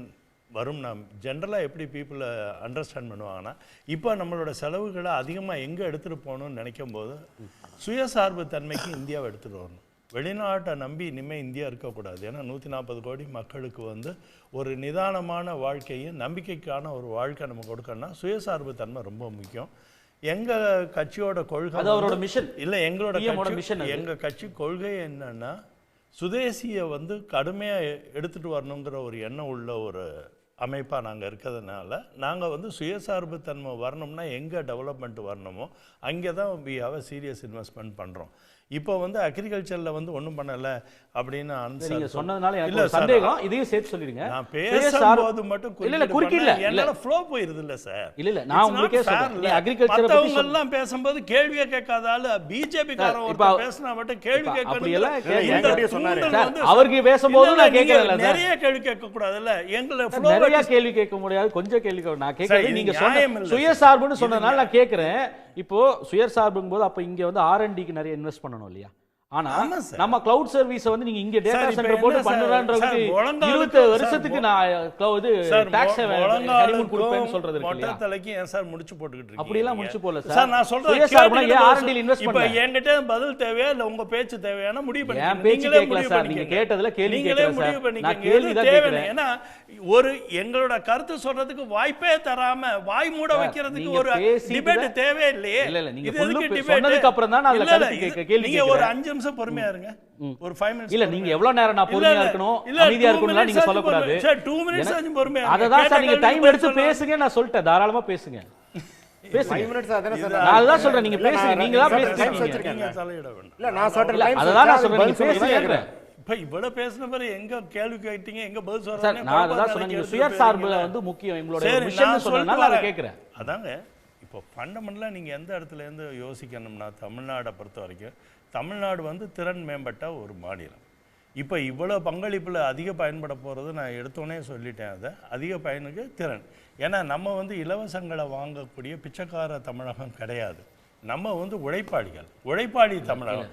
வரும், நான் ஜென்ரலாக எப்படி பீப்புளை அண்டர்ஸ்டாண்ட் பண்ணுவாங்கன்னா, இப்போ நம்மளோட செலவுகளை அதிகமாக எங்கே எடுத்துகிட்டு போகணும்னு நினைக்கும் போது சுயசார்பு தன்மைக்கு இந்தியாவை எடுத்துகிட்டு வரணும். வெளிநாட்டை நம்பி இனிமேல் இந்தியா இருக்கக்கூடாது. ஏன்னா 140 கோடி மக்களுக்கு வந்து ஒரு நிதானமான வாழ்க்கையும் நம்பிக்கைக்கான ஒரு வாழ்க்கை நம்ம கொடுக்கணும்னா சுயசார்பு தன்மை ரொம்ப முக்கியம். எங்கள் கட்சியோட கொள்கை அவரோட மிஷன் இல்லை, எங்கள் கட்சி கொள்கை என்னன்னா, சுதேசியை வந்து கடுமையாக எடுத்துகிட்டு வரணுங்கிற ஒரு எண்ணம் உள்ள ஒரு அமைப்பாக நாங்கள் இருக்கிறதுனால நாங்கள் வந்து சுயசார்பு தன்மை வரணும்னா எங்கே டெவலப்மெண்ட் வரணுமோ அங்கே தான் we have a serious investment பண்ணுறோம். இப்போ வந்து அக்ரிகல்ச்சரில் வந்து ஒன்றும் பண்ணலை அப்படின்னு நீங்க சொன்னதுனால எனக்கு சந்தேகம், இதையும் சேர்த்து சொல்லிடுங்க. நான் பேசும்போது மட்டும் என்னால் ஃப்ளோ போயிருது இல்லை சார். இல்லை நான் உங்களுக்கே சொல்றேன், அக்ரிகல்ச்சர் மற்றவங்க எல்லாம் பேசும்போது கேள்வியே கேட்காத ஆளு பிஜேபி காரன் பேசினா மட்டும் கேள்வி கேட்கணும். அவருக்கு பேசும்போது நான் கேட்கறேன், நிறைய கேள்வி கேட்க கூடாதுல்ல. எங்களை நிறைய கேள்வி கேட்க முடியாது, கொஞ்சம் கேள்வி நான் கேட்கறேன். நீங்க சொன்ன சுயசார்புன்னு சொன்னதுனால நான் கேட்கறேன். இப்போ சுயசார்புங்கும் போது அப்ப இங்க வந்து R&Dக்கு நிறைய இன்வெஸ்ட் பண்ணணும் இல்லையா? ஆனா நம்ம கிளவுட் சர்வீஸ் வந்து நீங்க இங்க டேட்டா சென்டர் போட்டு பண்ணுறதுக்கு 20 வருஷத்துக்கு நான் இது டாக்ஸ் ஹனிமூன் கொடுப்பேன்னு சொல்றது இருக்கு இல்லையா? தலைக்கு ஏன் சார் முடிச்சு போட்டுக்கிட்டு இருக்கீங்க? அப்படி எல்லாம் முடிச்சு போடல சார். நான் சொல்றேன், ஏன் R&D இன்வெஸ்ட் பண்ணல? இப்போ என்கிட்ட பதில் தேவையா இல்ல உங்க பேச்சு தேவையான முடிவு பண்ணீங்க. ஏன் பேச்சு கேட்கல சார், நீங்க கேட்டதுல கேள்வி கேட்கல சார். நான் கேள்வி தான் கேக்குறேன். ஏன்னா ஒரு எங்களோட கருத்து சொல்றதுக்கு வாய்ப்பே தராம வாய் மூட வைக்கிறதுக்கு ஒரு டிபேட் தேவையே இல்லையே. இல்ல இல்ல, நீங்க சொன்னதுக்கு அப்புறம் தான் நான் அதுல கருத்து கேள்வி கேக்குறேன். நீங்க ஒரு 5 நிமிஷம் பொறுமையா இருங்க, ஒரு 5 மினிட்ஸ். இல்ல நீங்க எவ்வளவு நேரம் நான் பொறுமையா இருக்கணும், அமைதியா இருக்கணும்லாம் நீங்க சொல்ல கூடாது. சார் 2 மினிட்ஸ் ஆச்சு பொறுமையா. அததான் சார் நீங்க டைம் எடுத்து பேசுங்க, நான் சொல்லிட்டேன், தாராளமா பேசுங்க. பேசுங்க. 5 மினிட்ஸ் அதானே சார். நான் அதான் சொல்றேன், நீங்க பேசுங்க, நீங்க தான் பேசுறீங்க. நீங்க தலையிட வேண்டாம். இல்ல நான் சர்டன் டைம் அததான் நான் சொல்றேன், நீங்க பேசுங்க. இப்ப இவ்வளவு பேசின பிறகு எங்க கேள்வி கேட்டீங்க, எங்க பதில் சொல்றீங்க? சார் நான் அததான் சொன்னேன், நீங்க சுயசார்புல வந்து முக்கியம் எங்களோட மிஷன் சொன்னனால நான் கேக்குறேன். அதாங்க இப்போ ஃபண்டமெண்டலா நீங்க எந்த இடத்துல இருந்து யோசிக்கணும்னா, தமிழ்நாடை பொறுத்த வரைக்கும் தமிழ்நாடு வந்து திறன் மேம்பட்ட ஒரு மாநிலம். இப்போ இவ்வளோ பங்களிப்பில் அதிக பயன்பட போகிறது நான் எடுத்தோன்னே சொல்லிட்டேன். அதை அதிக பயனுக்கு திறன். ஏன்னா நம்ம வந்து இலவசங்களை வாங்கக்கூடிய பிச்சைக்கார தமிழகம் கிடையாது. நம்ம வந்து உழைப்பாளிகள், உழைப்பாளி தமிழகம்.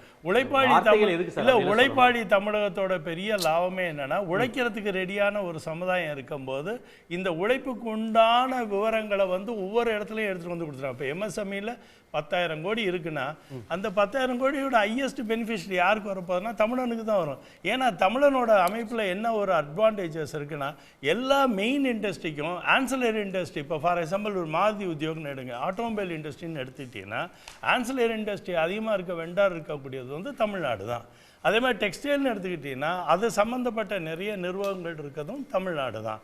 உழைப்பாளி தமிழகத்தோட பெரிய லாபமே என்னன்னா, உழைக்கிறதுக்கு ரெடியான ஒரு சமுதாயம் இருக்கும்போது இந்த உழைப்புக்கு உண்டான விவரங்களை வந்து ஒவ்வொரு இடத்துலையும் எடுத்துகிட்டு வந்து கொடுத்துருவாங்க. இப்போ MSMEல 10,000 கோடி இருக்குன்னா அந்த 10,000 கோடியோட ஹையஸ்ட் பெனிஃபிஷரி யாருக்கு வரப்போகுதுன்னா தமிழனுக்கு தான் வரும். ஏன்னா தமிழனோட அமைப்பில் என்ன ஒரு அட்வான்டேஜஸ் இருக்குன்னா எல்லா மெயின் இண்டஸ்ட்ரிக்கும் ஆன்சிலரி இண்டஸ்ட்ரி, இப்போ ஃபார் எக்ஸாம்பிள் ஒரு மாருதி உத்தியோகம்னு எடுங்க, ஆட்டோமொபைல் இண்டஸ்ட்ரின்னு எடுத்துக்கிட்டிங்கன்னா ஆன்சிலரி இண்டஸ்ட்ரி அதிகமாக இருக்க வெண்டார் இருக்கக்கூடியது வந்து தமிழ்நாடு தான். அதே மாதிரி டெக்ஸ்டைல்னு எடுத்துக்கிட்டீங்கன்னா அது சம்பந்தப்பட்ட நிறைய நிர்வாகங்கள் இருக்கிறதும் தமிழ்நாடு தான்.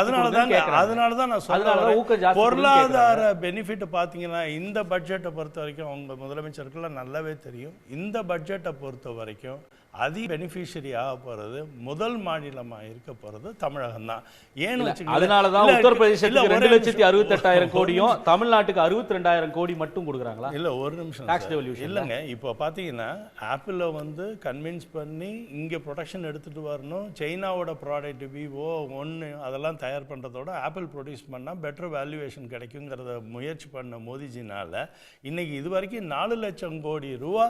அதனால தான் நான் சொல்றேன், பொருளாதார பெனிஃபிட் பார்த்தீங்கன்னா இந்த பட்ஜெட்டை பொறுத்த வரைக்கும் அவங்க முதலமைச்சருக்குலாம் நல்லாவே தெரியும். இந்த பட்ஜெட்டை பொறுத்த வரைக்கும் அதிக பெனிஃபிஷரி ஆக போகிறது முதல் மாநிலமாக இருக்க போகிறது தமிழகம் தான். ஏன்னு வச்சுக்கோங்க, அதனால தான் உத்தரப்பிரதேசத்துக்கு 2,68,000 கோடியும் தமிழ்நாட்டுக்கு 62,000 கோடி மட்டும் கொடுக்குறாங்களா? இல்லை ஒரு நிமிஷம் டாக்ஸ் டெவல்யூஷன் இல்லைங்க. இப்போ பார்த்தீங்கன்னா ஆப்பிளில் வந்து கன்வின்ஸ் பண்ணி இங்கே ப்ரொடக்ஷன் எடுத்துகிட்டு வரணும், சைனாவோட ப்ராடக்ட் விவோ ஒன்று அதெல்லாம் தயார் பண்ணுறதோட ஆப்பிள் ப்ரொடியூஸ் பண்ணால் பெட்டர் வேல்யூவேஷன் கிடைக்குங்கிறத முயற்சி பண்ண மோதிஜினால் இன்றைக்கி இது வரைக்கும் 4 லட்சம் கோடி ரூபா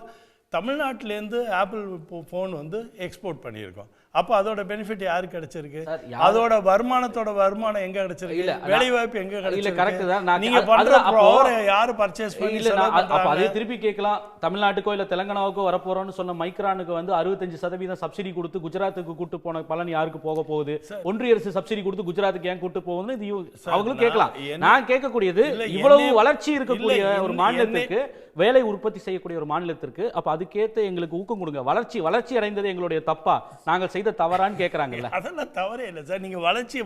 தமிழ்நாட்டிலேருந்து ஆப்பிள் ஃபோன் வந்து எக்ஸ்போர்ட் பண்ணியிருக்கோம். அப்போ அதோட பெனிஃபிட் யாருக்கு கிடைச்சிருக்கு? அதோட வருமானம் எங்க கிடைச்சிருக்கு? வேலை வாய்ப்பு எங்க கிடைச்சிருக்கு? நீங்க பண்ற ப்ரோக்ராம் யாரு பர்ச்சேஸ் பண்ணி அப்ப அதே திருப்பி கேட்கலாம். தமிழ்நாட்டுக்கோ இல்ல தெலங்கானாவுக்கோ வரப்போறோம்னு சொன்ன மைக்ரானுக்கு வந்து 65% சப்சிடி கொடுத்து குஜராத்துக்கு கூட்டு போன பலன் யாருக்கு போக போகுது? ஒன்றிய அரசு சப்சிடி கொடுத்து குஜராத்துக்கு ஏன் கூட்டு போகுதுன்னு இது அவங்களும் கேட்கலாம். நான் கேட்கக்கூடியது, இவ்வளவு வளர்ச்சி இருக்கக்கூடிய ஒரு மாநிலத்துக்கு, வேலை உற்பத்தி செய்யக்கூடிய ஒரு மாநிலத்திற்கு, அப்ப அதுக்கேற்ற எங்களுக்கு ஊக்கம் கொடுங்க. வளர்ச்சி அடைந்தது எங்களுடைய தப்பா, நாங்கள் செய்த தவறான்னு கேட்கறாங்கல்ல? அதெல்லாம் தவறே இல்லை சார். நீங்க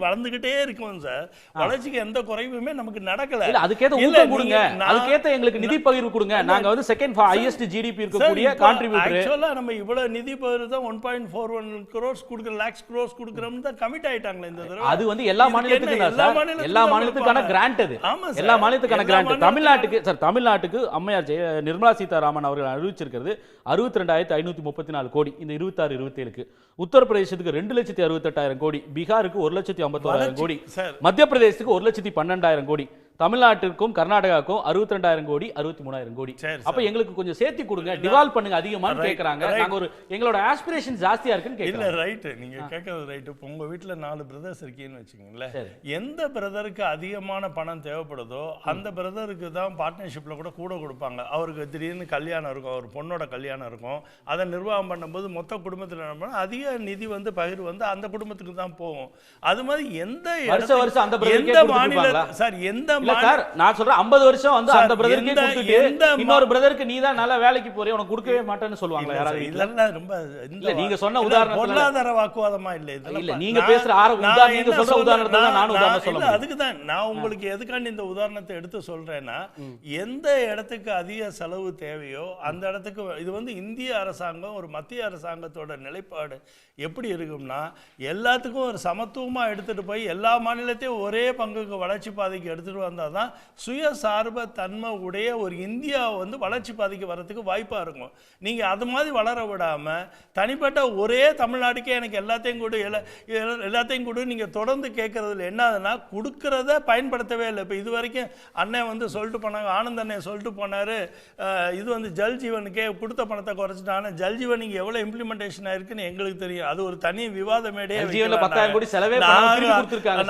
வளர்ந்துகிட்டே இருக்கும் சார். வளர்ச்சிக்கு எந்த குறைவுமே நமக்கு நடக்கல. இல்ல, அதுக்கேற்ற ஊக்கம் கொடுங்க, அதுக்கேற்ற எங்களுக்கு நிதி பகிர்வு கொடுங்க. நாங்க வந்து செகண்ட் ஹையஸ்ட் ஜிடிபி இருக்கக்கூடிய கான்ட்ரிபியூட்டர். ஆக்சுவலா நம்ம இவ்வளவு நிதி பகிர்வு தான் 1.41 crores கொடுக்குற லாக்ஸ் crores கொடுக்குறோம்னு தான் கமிட் ஆயிட்டாங்களே இந்த தடவை. அது வந்து எல்லா மாநிலத்துக்கும் தான் சார். எல்லா மாநிலத்துக்கான கிராண்ட் அது. எல்லா மாநிலத்துக்கான கிராண்ட். தமிழ்நாட்டுக்கு அம்மையார் நிர்மலா சீதாராமன் அவர்கள் அறிவிச்சிருக்கிறது 62,534 கோடி இந்த 26-27க்கு. உத்தரப்பிரதேசத்துக்கு 2,68,000 கோடி, பீகாருக்கு 1,51,000 கோடி, மத்திய பிரதேசத்துக்கு 1,12,000 கோடி, தமிழ்நாட்டிற்கும் கர்நாடகாவுக்கும் 62,000 கோடி, 63,000 கோடி. அப்ப எங்களுக்கு கொஞ்சம் சேர்த்து கொடுங்க, டிவால்வ் பண்ணுங்க அதிகமான்னு கேக்குறாங்க. நாங்க ஒரு எங்களோட ஆஸ்பிரேஷன் ஜாஸ்தியா இருக்குன்னு கேக்குறோம். இல்ல ரைட், நீங்க கேக்குறது ரைட். இப்போ உங்க வீட்ல 4 பிரதர்ஸ் இருக்கீங்கன்னு வச்சுக்கோங்களேன். எந்த பிரதருக்கு அதிகமான பணம் தேவைப்படுதோ அந்த பிரதருக்கு தான் பார்ட்னர்ஷிப்ல கூட கொடுப்பாங்க. அவருக்கு திடீர்னு கல்யாணம் இருக்கும், அவர் பொண்ணோட கல்யாணம் இருக்கும், அதை நிர்வாகம் பண்ணும்போது மொத்த குடும்பத்தில் என்ன அதிக நிதி வந்து பகிர்வு வந்து அந்த குடும்பத்துக்கு தான் போகும். அது மாதிரி எந்த வருஷம் அந்த மாநில சார் எந்த நான் சொல்றேன் 50 வருஷம் வந்து அந்த பிரதருக்கே கொடுத்துட்டு இன்னொரு பிரதருக்கு நீ தான் நல்ல வேலைக்கு போறே உனக்கு கொடுக்கவே மாட்டேன்னு சொல்லுவாங்க யாராவது. இதெல்லாம் ரொம்ப இல்ல நீங்க சொன்ன உதாரணம் பொருளாதார வாக்குவாதமா இல்ல. இல்ல நீங்க பேசுற நீங்க சொல்ற உதாரணத்தை தான் நானும் உதாரணம் சொல்றேன். அதுக்கு தான் நான் உங்களுக்கு எதுக்காண்டி இந்த உதாரணத்தை எடுத்து சொல்றேன்னா, எந்த இடத்துக்கு அதிக செலவு தேவையோ அந்த இடத்துக்கு இது வந்து இந்திய அரசாங்கம் ஒரு மத்திய அரசாங்கத்தோட நிலைப்பாடு எப்படி இருக்கும்னா, எல்லாத்துக்கும் ஒரு சமத்துவமா எடுத்துட்டு போய் எல்லா மாநிலத்தையும் ஒரே பங்குக்கு வளர்ச்சி பாதைக்கு எடுத்துட்டு வந்தால் தான் சுயசார்ப தன்மை உடைய ஒரு இந்தியா வந்து வளர்ச்சி பாதைக்கு வரதுக்கு வாய்ப்பாக இருக்கும். நீங்கள் அது மாதிரி வளர விடாமல் தனிப்பட்ட ஒரே தமிழ்நாட்டுக்கே எனக்கு எல்லாத்தையும் கொடு நீங்கள் தொடர்ந்து கேட்குறதுல என்ன ஆகுதுன்னா, கொடுக்கறத பயன்படுத்தவே இல்லை. இப்போ இது வரைக்கும் அண்ணன் வந்து சொல்லிட்டு போனாங்க, ஆனந்த் அண்ணன் சொல்லிட்டு போனார், இது வந்து ஜல் ஜீவனுக்கே கொடுத்த பணத்தை குறைச்சிட்டாங்க. ஜல் ஜீவன் இங்கே எவ்வளோ இம்ப்ளிமெண்டேஷன் ஆயிருக்குன்னு எங்களுக்கு தெரியும். அது ஒரு தனி விவாதமேடே.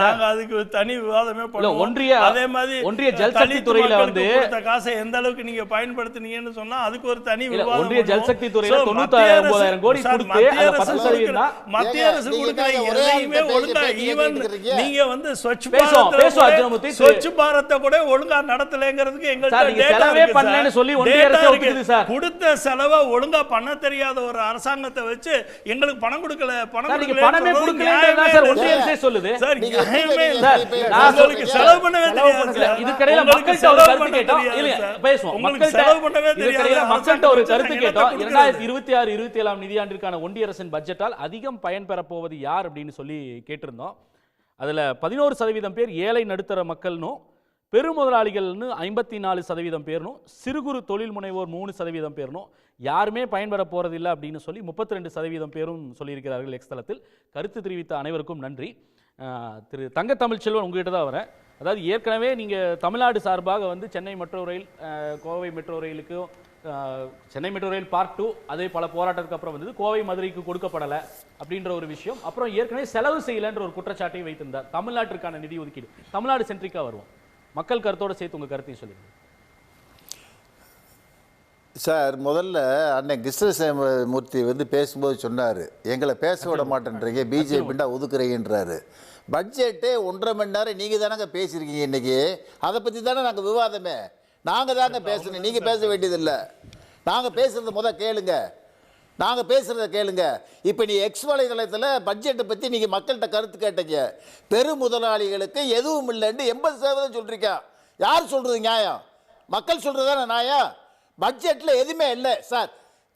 நாங்கள் அதுக்கு தனி விவாதமே பண்ணுவோம். அதே மாதிரி ஒன்றிய ஜல் சக்தி துறையில வந்து காசை எந்த அளவுக்கு நீங்க பயன்படுத்துனீங்கன்னு சொன்னா அதுக்கு ஒரு தனி விவாதம். ஒன்றிய ஜல் சக்தி துறையில 99,000 கோடி கொடுத்து அந்த 10% மத்திய அரசு கொடுக்கிற எதையுமே ஒழுங்கா ஈவன் நீங்க வந்து ஸ்வச் பாரத்தை கூட ஒழுங்கா நடத்தலைங்கிறதுக்கு எங்கள்கிட்ட செலவே பண்ணலன்னு சொல்லி ஒன்றிய அரசு ஒத்துக்குது சார். கொடுத்த செலவை ஒழுங்கா பண்ண தெரியாத ஒரு அரசாங்கத்தை வச்சு எங்களுக்கு பணம் கொடுக்கல பணமே கொடுக்கலன்றதா சார் ஒன்றிய அரசே சொல்லுது. சார் நான் உங்களுக்கு செலவு பண்ணவே தெரியாது. இதுக்கடையில மக்கள்கிட்ட ஒரு கருத்து கேட்டோம். இல்ல பேசுவோம். மக்கள்கிட்ட ஒரு கருத்து கேட்டோம். 2026-27 நிதியாண்டிற்கான ஒன்றிய அரசின் பட்ஜெட்டால் அதிகம் பயன் பெற போவது யார் அப்படின்னு சொல்லி கேட்டிருந்தோம். அதுல 11% பேர் ஏழை நடுத்தர மக்கள்னும், பெருமுதலாளிகள்னு 54% பேர்னும், சிறு குறு தொழில் முனைவோர் 3% பேர்னும் யாருமே பயன்பெற போறதில்லை அப்படின்னு சொல்லி 32% பேரும் சொல்லியிருக்கிறார்கள். எக்ஸ் தளத்தில் கருத்து தெரிவித்த அனைவருக்கும் நன்றி. திரு தங்க தமிழ்ச்செல்வன் உங்ககிட்ட தான் வரேன். அதாவது ஏற்கனவே நீங்கள் தமிழ்நாடு சார்பாக வந்து Chennai metro rail, Kovai metro ரயிலுக்கும், சென்னை மெட்ரோ ரயில் பார்ட் 2 அதே பல போராட்டத்துக்கு அப்புறம் வந்தது, கோவை மதுரைக்கு கொடுக்கப்படலை அப்படின்ற ஒரு விஷயம், அப்புறம் ஏற்கனவே செலவு செய்யலைன்ற ஒரு குற்றச்சாட்டையும் வைத்திருந்தார். தமிழ்நாட்டிற்கான நிதி ஒதுக்கீடு தமிழ்நாடு சென்ட்ரிக்காக வருவோம். மக்கள் கருத்தோடு சேர்த்து உங்கள் கருத்தையும் சொல்லுங்கள். சார் முதல்ல அண்ணன் கிருஷ்ணமூர்த்தி வந்து பேசும்போது சொன்னார், எங்களை பேச விட மாட்டேன்றீங்க, பிஜேபிண்டா ஒதுக்குறீங்கன்றாரு. பட்ஜெட்டே 1.5 மணி நேரம் நீங்கள் தானங்க பேசியிருக்கீங்க இன்றைக்கி. அதை பற்றி தானே நாங்கள் விவாதமே. நாங்கள் தாங்க பேசணும், நீங்கள் பேச வேண்டியதில்லை. நாங்கள் பேசுகிறத கேளுங்க, நாங்கள் பேசுகிறத கேளுங்க. இப்போ நீ எக்ஸ் வலைதளத்தில் பட்ஜெட்டை பற்றி நீங்கள் மக்கள்கிட்ட கருத்து கேட்டீங்க. பெரு முதலாளிகளுக்கு எதுவும் இல்லைன்னு 80% சொல்கிறீங்க. யார் சொல்கிறது நியாயம்? மக்கள் சொல்கிறது தானே நியாயம்? பட்ஜெட்டில் எதுவுமே இல்லை சார்.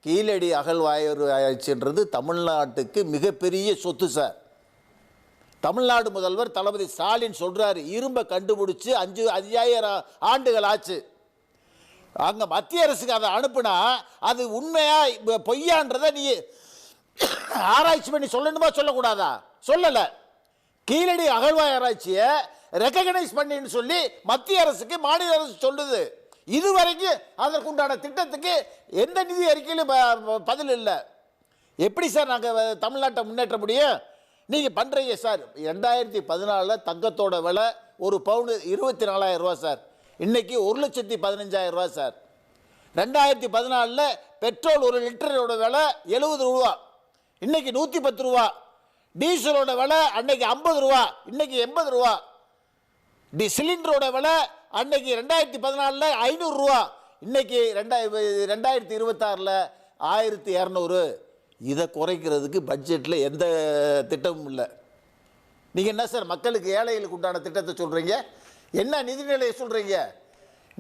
கீழடி அகழ்வாய்வுன்றது தமிழ்நாட்டுக்கு மிகப்பெரிய சொத்து சார். தமிழ்நாடு முதல்வர் தளபதி ஸ்டாலின் சொல்கிறாரு, இரும்பை கண்டுபிடிச்சி 5000 ஆண்டுகள் ஆச்சு. அங்கே மத்திய அரசுக்கு அதை அனுப்புனா அது உண்மையா பொய்யான்றதை நீ ஆராய்ச்சி பண்ணி சொல்லணுமா சொல்லக்கூடாதா? சொல்லலை. கீழடி அகழ்வாய் ஆராய்ச்சியை ரெக்கக்னைஸ் பண்ணின்னு சொல்லி மத்திய அரசுக்கு மாநில அரசு சொல்லுது. இதுவரைக்கும் அதற்குண்டான திட்டத்துக்கு எந்த நிதி அறிக்கையிலும் பதில் இல்லை. எப்படி சார் நாங்கள் தமிழ்நாட்டை முன்னேற்ற முடியும்? நீங்கள் பண்ணுறீங்க சார். 2014 தங்கத்தோட விலை ஒரு பவுனு 24,000 ரூபா சார். இன்றைக்கி 1,15,000 ரூபா சார். 2014 பெட்ரோல் 1 லிட்டரோட விலை 70 ரூபா, இன்றைக்கி 110 ரூபா. டீசலோட விலை அன்னைக்கு 50 ரூபா, இன்றைக்கி 80 ரூபா. சிலிண்டரோட விலை அன்னைக்கு 2014 500 ரூபா, இன்றைக்கி 2026 1200. இதை குறைக்கிறதுக்கு பட்ஜெட்டில் எந்த திட்டமும் இல்லை. நீங்கள் என்ன சார் மக்களுக்கு ஏழைகளுக்கு உண்டான திட்டத்தை சொல்கிறீங்க? என்ன நிதிநிலையை சொல்கிறீங்க?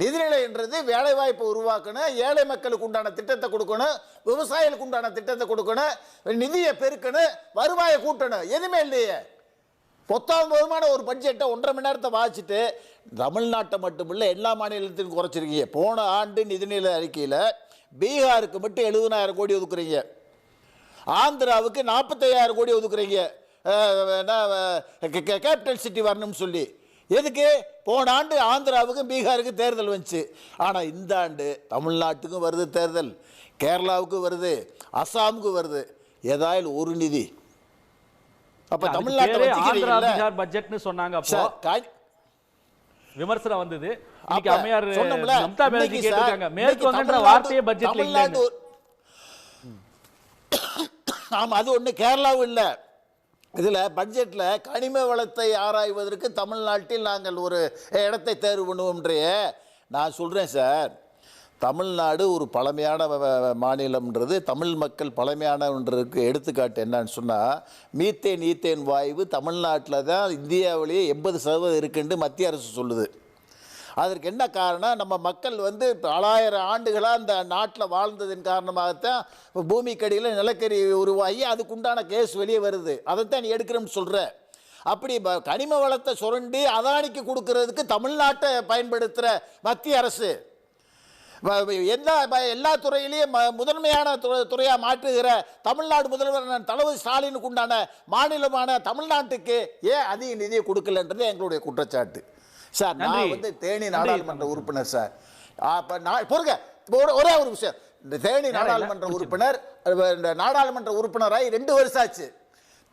நிதிநிலைன்றது வேலைவாய்ப்பை உருவாக்கணும், ஏழை மக்களுக்கு உண்டான திட்டத்தை கொடுக்கணும், விவசாயிகளுக்கு உண்டான திட்டத்தை கொடுக்கணும், நிதியை பெருக்கணும், வருவாயை கூட்டணும். எதுவுமே இல்லையே. பொத்தாம்பதுமான ஒரு பட்ஜெட்டை 1.5 மணி நேரத்தை வாசிச்சுட்டு தமிழ்நாட்டை மட்டுமில்லை எல்லா மாநிலத்திற்கும் குறைச்சிருக்கீங்க. போன ஆண்டு நிதிநிலை அறிக்கையில் பீகாருக்கு மட்டும் 70,000 கோடி ஒதுக்குறீங்க, ஆந்திராவுக்கு 45,000 கோடி ஒதுக்குறீங்க கேபிட்டல் சிட்டி வரணும்னு சொல்லி. எதுக்கு? போன ஆண்டு ஆந்திராவுக்கும் பீகாருக்கும் தேர்தல் வந்துச்சு. ஆனால் இந்த ஆண்டு தமிழ்நாட்டுக்கும் வருது தேர்தல், கேரளாவுக்கும் வருது, அசாமுக்கு வருது. ஏதாவது ஒரு நிதி அப்ப தமிழ்நாட்டை பட்ஜெட்னு சொன்னாங்க. அப்போ விமர்சனம் வந்தது. இன்னைக்கு அம்மையார் மம்தா பானர்ஜி கேட்டிருக்காங்க, மேற்கு வங்கன்ற வார்த்தையே பட்ஜெட்ல இல்ல. ஆமா, அது ஒண்ணு. கேரளாவும் இல்லை. இதில் பட்ஜெட்டில் கனிம வளத்தை ஆராய்வதற்கு தமிழ்நாட்டில் நாங்கள் ஒரு இடத்தை தேர்வு பண்ணுவோம்ன்றே நான் சொல்கிறேன் சார். தமிழ்நாடு ஒரு பழமையான மாநிலம்ன்றது, தமிழ் மக்கள் பழமையானன்றதுக்கு எடுத்துக்காட்டு என்னன்னு சொன்னால், மீத்தேன் ஈத்தேன் வாயு தமிழ்நாட்டில் தான் இந்தியாவிலேயே 80% இருக்குன்னு மத்திய அரசு சொல்லுது. அதற்கு என்ன காரணம்? நம்ம மக்கள் வந்து பலாயிரம் ஆண்டுகளாக அந்த நாட்டில் வாழ்ந்ததன் காரணமாகத்தான் பூமிக்கடியில் நிலக்கரி உருவாகி அதுக்குண்டான கேஸ் வெளியே வருது. அதைத்தான் நீ எடுக்கிறோம்னு சொல்கிற. அப்படி கனிம வளத்தை சுரண்டி அதானிக்கு கொடுக்கறதுக்கு தமிழ்நாட்டை பயன்படுத்துகிற மத்திய அரசு எல்லா துறையிலையும் முதன்மையான துறையாக மாற்றுகிற தமிழ்நாடு முதல்வர் தளபதி ஸ்டாலினுக்கு உண்டான மாநிலமான தமிழ்நாட்டுக்கு ஏன் அதிக நிதியை கொடுக்கலன்றது எங்களுடைய குற்றச்சாட்டு சார். நான் வந்து தேனி நாடாளுமன்ற உறுப்பினர் சார். பொறுங்க, ஒரே ஒரு விஷயம். இந்த தேனி நாடாளுமன்ற உறுப்பினர் நாடாளுமன்ற உறுப்பினராய் 2 வருஷம் ஆச்சு.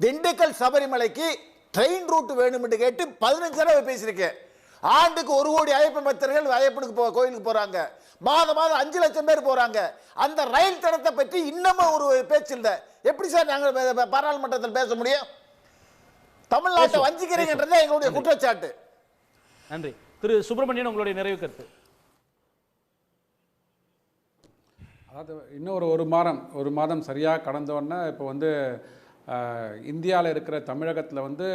திண்டுக்கல் சபரிமலைக்கு ட்ரெயின் ரூட் வேணும் என்று கேட்டு 15 தடவை பேசியிருக்கேன். ஆண்டுக்கு 1 கோடி ஐயப்ப பக்தர்கள் ஐயப்பனுக்கு கோயிலுக்கு போறாங்க. மாதம் 5 லட்சம் பேர் போறாங்க. அந்த ரயில் தடத்தை பற்றி இன்னமும் ஒரு பேச்சு இல்லை. எப்படி சார் நாங்கள் பாராளுமன்றத்தில் பேச முடியும்? தமிழ்நாட்டை வஞ்சிக்கிறீங்கன்றதே எங்களுடைய குற்றச்சாட்டு. நன்றி. திரு சுப்பிரமணியன், உங்களுடைய நிறைவு கருத்து. அதாவது இன்னும் ஒரு மாதம் சரியாக கடந்தோடனே இப்போ வந்து இந்தியாவில் இருக்கிற தமிழகத்தில் வந்து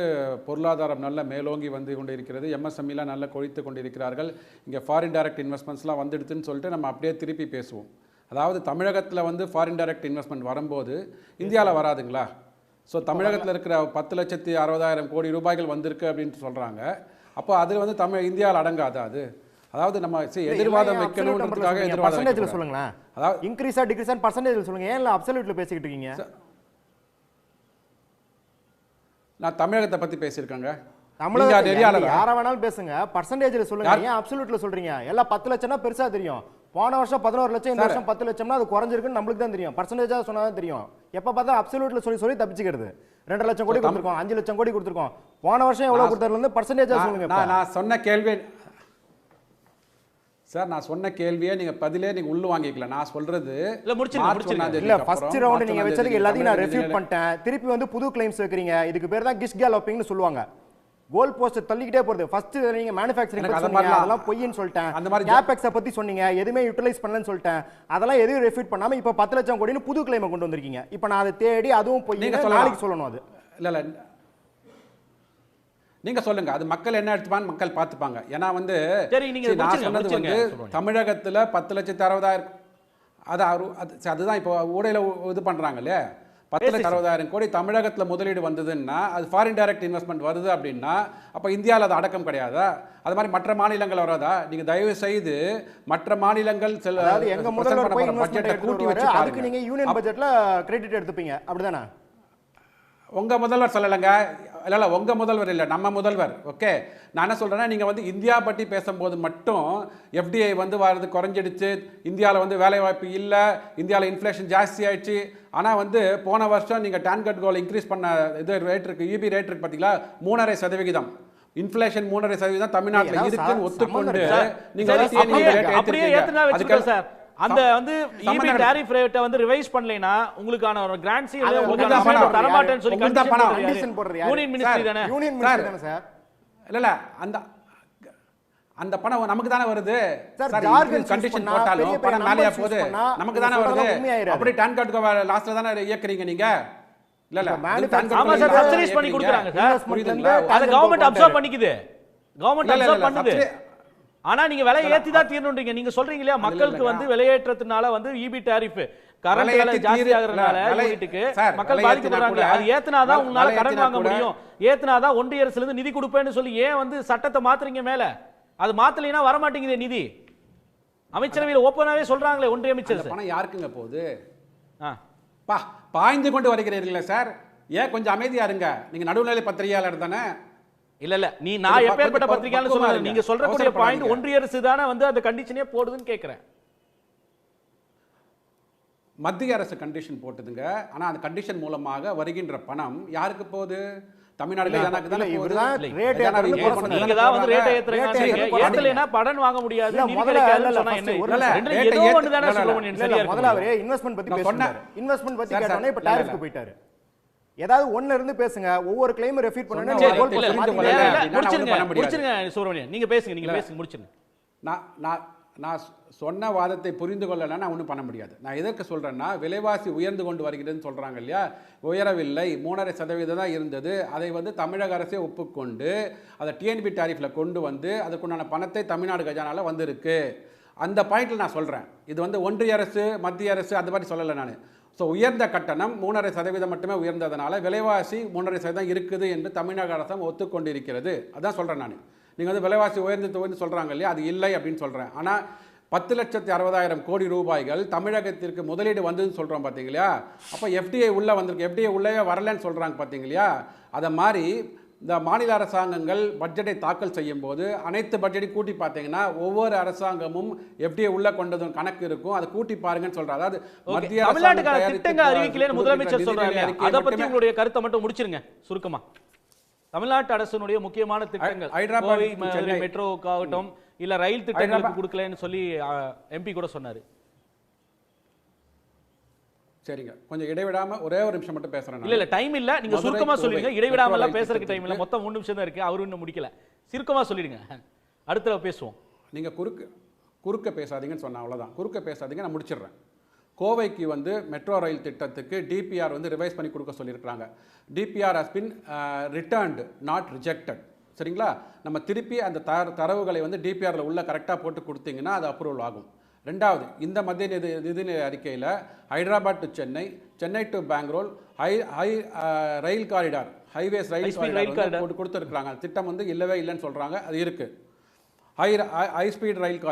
பொருளாதாரம் நல்ல மேலோங்கி வந்து கொண்டு இருக்கிறது. எம்எஸ்எம்இலாம் நல்ல கொழித்து கொண்டிருக்கிறார்கள். இங்கே ஃபாரின் டைரக்ட் இன்வெஸ்ட்மெண்ட்ஸ்லாம் வந்துடுதுன்னு சொல்லிட்டு நம்ம அப்படியே திருப்பி பேசுவோம். அதாவது தமிழகத்தில் வந்து ஃபாரின் டைரக்ட் இன்வெஸ்ட்மெண்ட் வரும்போது இந்தியாவில் வராதுங்களா? ஸோ தமிழகத்தில் இருக்கிற 10,60,000 கோடி ரூபாய்கள் வந்திருக்கு அப்படின்ட்டு சொல்கிறாங்க. அப்போ அது வந்து இந்தியாவில் அடங்காதா? அது அதாவது நம்ம எதிர்வாதம் வைக்கணும்ன்றதுக்காக எதிர்வாதம் சொல்லுங்களேன். அதாவது இன்க்ரீஸா டிக்ரீஸா பர்சன்டேஜ் சொல்லுங்க. ஏன் அப்சல்யூட்ல பேசிக்கிட்டு இருக்கீங்க? நான் தமிழகத்தை பத்தி பேசியிருக்கேங்க. யார வேணாலும் பேசுங்க, பர்சன்டேஜ்ல சொல்லுங்க. ஏன் அப்சல்யூட்ல சொல்றீங்க? எல்லாம் 10 லட்சம்னா பெருசா தெரியும். போன வருஷம் 11 லட்சம், இந்த வருஷம் 10 லட்சம்னா அது குறைஞ்சிருக்குன்னு நம்மளுக்கு தான் தெரியும். பர்சன்டேஜா சொன்னாதான் தெரியும். எப்ப பார்த்தா அப்சல்யூட்ல சொல்லி தப்பிச்சுக்கிறது. 2 லட்சம் கோடி கொடுத்துருக்கோம், 5 லட்சம் கோடி கொடுத்துருக்கோம். போன வருஷம் எவ்வளவு கொடுத்ததுல இருந்து பர்சன்டேஜா சொல்லுங்க. நான் சொன்ன கேள்வி சார் நான் சொன்ன கேள்வியே நீங்க பதிலே நீங்க உள்ள வாங்கிக்கல. நான் சொல்றது இல்ல முடிச்சிருங்க. இல்ல ஃபர்ஸ்ட் ரவுண்ட் நீங்க வச்சதுக்கு எல்லாத்தையும் நான் ரெஃப்யூட் பண்ணிட்டேன். திருப்பி வந்து புது கிளைம்ஸ் வைக்கிறீங்க. இதுக்கு பேர் தான் கிஸ் கேலோப்பிங்னு சொல்லுவாங்க. கோல் போஸ்ட் தள்ளிக்கிட்டே போறது. ஃபர்ஸ்ட் நீங்க மேனுஃபேக்சரிங் பத்தி சொன்னீங்க, அதெல்லாம் பொய்ன்னு சொல்லிட்டேன். கேபெக்ஸ் பத்தி சொன்னீங்க, எதுமே யூட்டிலைஸ் பண்ணலன்னு சொல்லிட்டேன். அதெல்லாம் எதையும் ரெஃப்யூட் பண்ணாம இப்ப 10 லட்சம் கோடின்னு புது கிளைம் கொண்டு வந்திருக்கீங்க. இப்ப நான் அதை தேடி அதுவும் பொய்ன்னு நாளைக்கு சொல்லணும். அது இல்ல நீங்க சொல்லுங்க, அது மக்கள் என்ன எடுத்துப்பாங்க, மக்கள் பார்த்துப்பாங்க. ஏன்னா வந்து நான் சொன்னது வந்து தமிழகத்துல 10,60,000 அதுதான் இப்போ ஊடையில இது பண்றாங்க இல்லையா, 10,60,000 கோடி தமிழகத்துல முதலீடு வந்ததுன்னா அது ஃபாரின் டைரக்ட் இன்வெஸ்ட்மெண்ட் வருது அப்படின்னா அப்ப இந்தியாவில் அது அடக்கம் கிடையாதா? அது மாதிரி மற்ற மாநிலங்கள் வராதா? நீங்க தயவு செய்து மற்ற மாநிலங்கள் எங்க முதல்வர் போய் பட்ஜெட்டை கூட்டி வச்சு அதுக்கு நீங்க யூனியன் பட்ஜெட்ல கிரெடிட் எடுத்துப்பீங்க அப்படிதானே? உங்க முதல்வர் சொல்லலைங்க. இல்ல உங்க முதல்வர் இல்ல, நம்ம முதல்வர். ஓகே, நான் என்ன சொல்றேன்னா, நீங்க வந்து இந்தியா பற்றி பேசும்போது மட்டும் எஃப்டிஐ வந்து வரது குறைஞ்சிடுச்சு, இந்தியாவில் வந்து வேலை வாய்ப்பு இல்லை, இந்தியாவில் இன்ஃப்ளேஷன் ஜாஸ்தி ஆயிடுச்சு. ஆனால் வந்து போன வருஷம் நீங்கள் டான்கட் கோல் இன்க்ரீஸ் பண்ண இது ரேட் இருக்கு, இபி ரேட் இருக்கு பார்த்தீங்களா, 3.5%. இன்ஃப்ளேஷன் 3.5% தமிழ்நாட்டில் இருக்குன்னு ஒத்துக்கொண்டு நீங்க சார் அந்த வந்து ஈபி டாரிஃப் ரேட்டை வந்து ரிவைஸ் பண்ணலைனா உங்களுக்கான ஒரு கிராண்ட் சீல் தர மாட்டேன்னு சொல்லி கண்டிஷன் போடுறது யூனியன் மினிஸ்ட்ரி தானே? யூனியன் மினிஸ்ட்ரி தானே சார்? இல்ல அந்த பணம் நமக்கு தானே வருது சார். கண்டிஷன் போட்டாலும் பணம் மேலேயே போகுது, நமக்கு தானே வருது. அப்படி டான்கட் லாஸ்ட்ல தானே இயக்குறீங்க நீங்க. இல்ல ஆமா சார், சப்சிடைஸ் பண்ணி கொடுக்குறாங்க சார், புரியுதுங்களா? அது கவர்மெண்ட் அப்சர்வ் பண்ணிக்குது, கவர்மெண்ட் அப்சர்வ் பண்ணுது. ஆனா நீங்க விலை ஏத்தி தான் தீரணும்ன்றீங்க. நீங்க சொல்றீங்க இல்லையா, மக்களுக்கு வந்து விலையேற்றத்தினால வந்து இபி டாரிஃப் கரண்ட் விலை ஜாஸ்தி ஆகுறதுனால யூனிட்டுக்கு மக்கள் பாதிக்கப்படுறாங்க. அது ஏத்துனாதான் உங்களால கடன் வாங்க முடியும், ஏத்துனாதான் ஒன்றிய அரசுல இருந்து நிதி கொடுப்பேன்னு சொல்லி ஏன் வந்து சட்டத்தை மாத்துறீங்க மேல? அது மாத்தலைன்னா வர மாட்டேங்குது நிதி. அமைச்சரவையில் ஓப்பனாவே சொல்றாங்களே ஒன்றிய அமைச்சர். பணம் யாருக்குங்க போகுது? பாய்ந்து கொண்டு வருகிறீர்களே சார், ஏன் கொஞ்சம் அமைதியா இருங்க. நீங்க நடுநிலை பத்திரிகையாளர் தானே? இல்ல நான் எப்பேற்பட்ட பத்திரிகையாளர் சொல்றேன், நீங்க சொல்றக்கூடிய பாயிண்ட் ஒன்றிய அரசு தானே வந்து அந்த கண்டிஷனே போடுதுன்னு கேக்குறேன். மத்திய அரசு கண்டிஷன் போட்டுதுங்க. ஆனா அந்த கண்டிஷன் மூலமாக வருகின்ற பணம் யாருக்கு போகுது? தமிழ்நாடுல எனக்கு தானே போகுது. ரேட் நீங்க தான் வந்து ரேட் ஏத்துறீங்க, ஏத்தலைனா படன் வாங்க முடியாது, நிதி கிடைக்காதுன்னு சொன்னா என்ன? ஏதோ ஒன்னு தானே சொல்றீங்க. சரியா இருக்கு. முதல்ல அவரே இன்வெஸ்ட்மென்ட் பத்தி பேசுறாரு, இன்வெஸ்ட்மென்ட் பத்தி கேட்டோனே இப்ப டாரிஃப்க்கு போயிட்டாரு. ஏதாவது ஒண்ணு இருந்து பேசுங்க, ஒவ்வொரு கிளைம் ரெஃபீட் பண்ணனும். முடிச்சிருங்க சுப்ரமணியன், நீங்க பேசுங்க முடிச்சிருங்க. நான் சொன்ன வாதத்தை புரிந்து கொள்ளலைன்னா நான் ஒன்றும் பண்ண முடியாது. நான் எதற்கு சொல்கிறேன்னா, விலைவாசி உயர்ந்து கொண்டு வருகிறதுன்னு சொல்கிறாங்க இல்லையா, உயரவில்லை, 3.5% தான் இருந்தது. அதை வந்து தமிழக அரசே ஒப்புக்கொண்டு அதை டிஎன்பி டாரிஃபில் கொண்டு வந்து அதுக்குண்டான பணத்தை தமிழ்நாடு கஜானால வந்திருக்கு. அந்த பாயிண்டில் நான் சொல்கிறேன். இது வந்து ஒன்றிய அரசு மத்திய அரசு அந்த மாதிரி சொல்லலை நான். ஸோ உயர்ந்த கட்டணம் 3.5% மட்டுமே உயர்ந்ததுனால விலைவாசி 3.5% இருக்குது என்று தமிழக அரசாங்கம் ஒத்துக்கொண்டிருக்கிறது. அதான் சொல்கிறேன் நான். நீங்கள் வந்து விலைவாசி உயர்ந்து சொல்கிறாங்க இல்லையா, அது இல்லை அப்படின்னு சொல்கிறேன். ஆனால் 10,60,000 கோடி ரூபாய்கள் தமிழகத்திற்கு முதலீடு வந்ததுன்னு சொல்கிறோம் பார்த்தீங்களா. அப்போ எஃப்டிஐ உள்ளே வந்திருக்கு, எஃப்டிஐ உள்ளே வரலன்னு சொல்கிறாங்க பார்த்தீங்களா. அதை மாதிரி இந்த மாநில அரசாங்கங்கள் பட்ஜெட்டை தாக்கல் செய்யும் போது அனைத்து பட்ஜெட்டையும் கூட்டி பார்த்தீங்கன்னா ஒவ்வொரு அரசாங்கமும் எஃப்டிஐ உள்ள கொண்டதும் கணக்கு இருக்கும், அதை கூட்டி பாருங்கன்னு சொல்றாங்க. அதாவது மத்திய தமிழ்நாட்டுக்கான திட்டங்கள் அறிவிக்கலன்னு முதலமைச்சர் சொல்றாங்க. அதை பத்தி உங்களுடைய கருத்தை மட்டும் முடிச்சிருங்க சுருக்கமா. தமிழ்நாட்டு அரசினுடைய முக்கியமான திட்டங்கள் ஹைதராபாத் மெட்ரோக்காகட்டும் இல்ல ரயில் திட்டங்களுக்கு கொடுக்கலன்னு சொல்லி எம்பி கூட சொன்னாரு. சரிங்க, கொஞ்சம் இடைவிடாம ஒரே ஒரு நிமிஷம் மட்டும் பேசுறேன். இல்ல டைம் இல்ல, நீங்க சுருக்கமா சொல்லிடுங்க. இடைவிடாம எல்லாம் பேசுறதுக்கு டைம் இல்ல, மொத்தம் 3 நிமிஷம் தான் இருக்கு, அவரு இன்னும் முடிக்கல. சுருக்கமா சொல்லிடுங்க, அடுத்த பேசுவோம். நீங்க குறுக்க பேசாதீங்கன்னு சொன்னா அவ்வளவுதான். குறுக்க பேசாதீங்க, நான் முடிச்சிடுறேன். கோவைக்கு வந்து மெட்ரோ ரயில் திட்டத்துக்கு டிபிஆர் வந்து ரிவைஸ் பண்ணி கொடுக்க சொல்லியிருக்காங்க. DPR has been returned not rejected. சரிங்களா, நம்ம திருப்பி அந்த தரவுகளை வந்து டிபிஆரில் உள்ள கரெக்டாக போட்டு கொடுத்தீங்கன்னா அது அப்ரூவல் ஆகும். ரெண்டாவது, இந்த மத்திய நிதிநிலை அறிக்கையில் Hyderabad to Chennai, Chennai to Bangalore rail corridor, highways rail corridor போட்டு கொடுத்துருக்குறாங்க. திட்டம் வந்து இல்லவே இல்லைன்னு சொல்கிறாங்க, அது இருக்குது. ஹை ஸ்பீட் ரயில்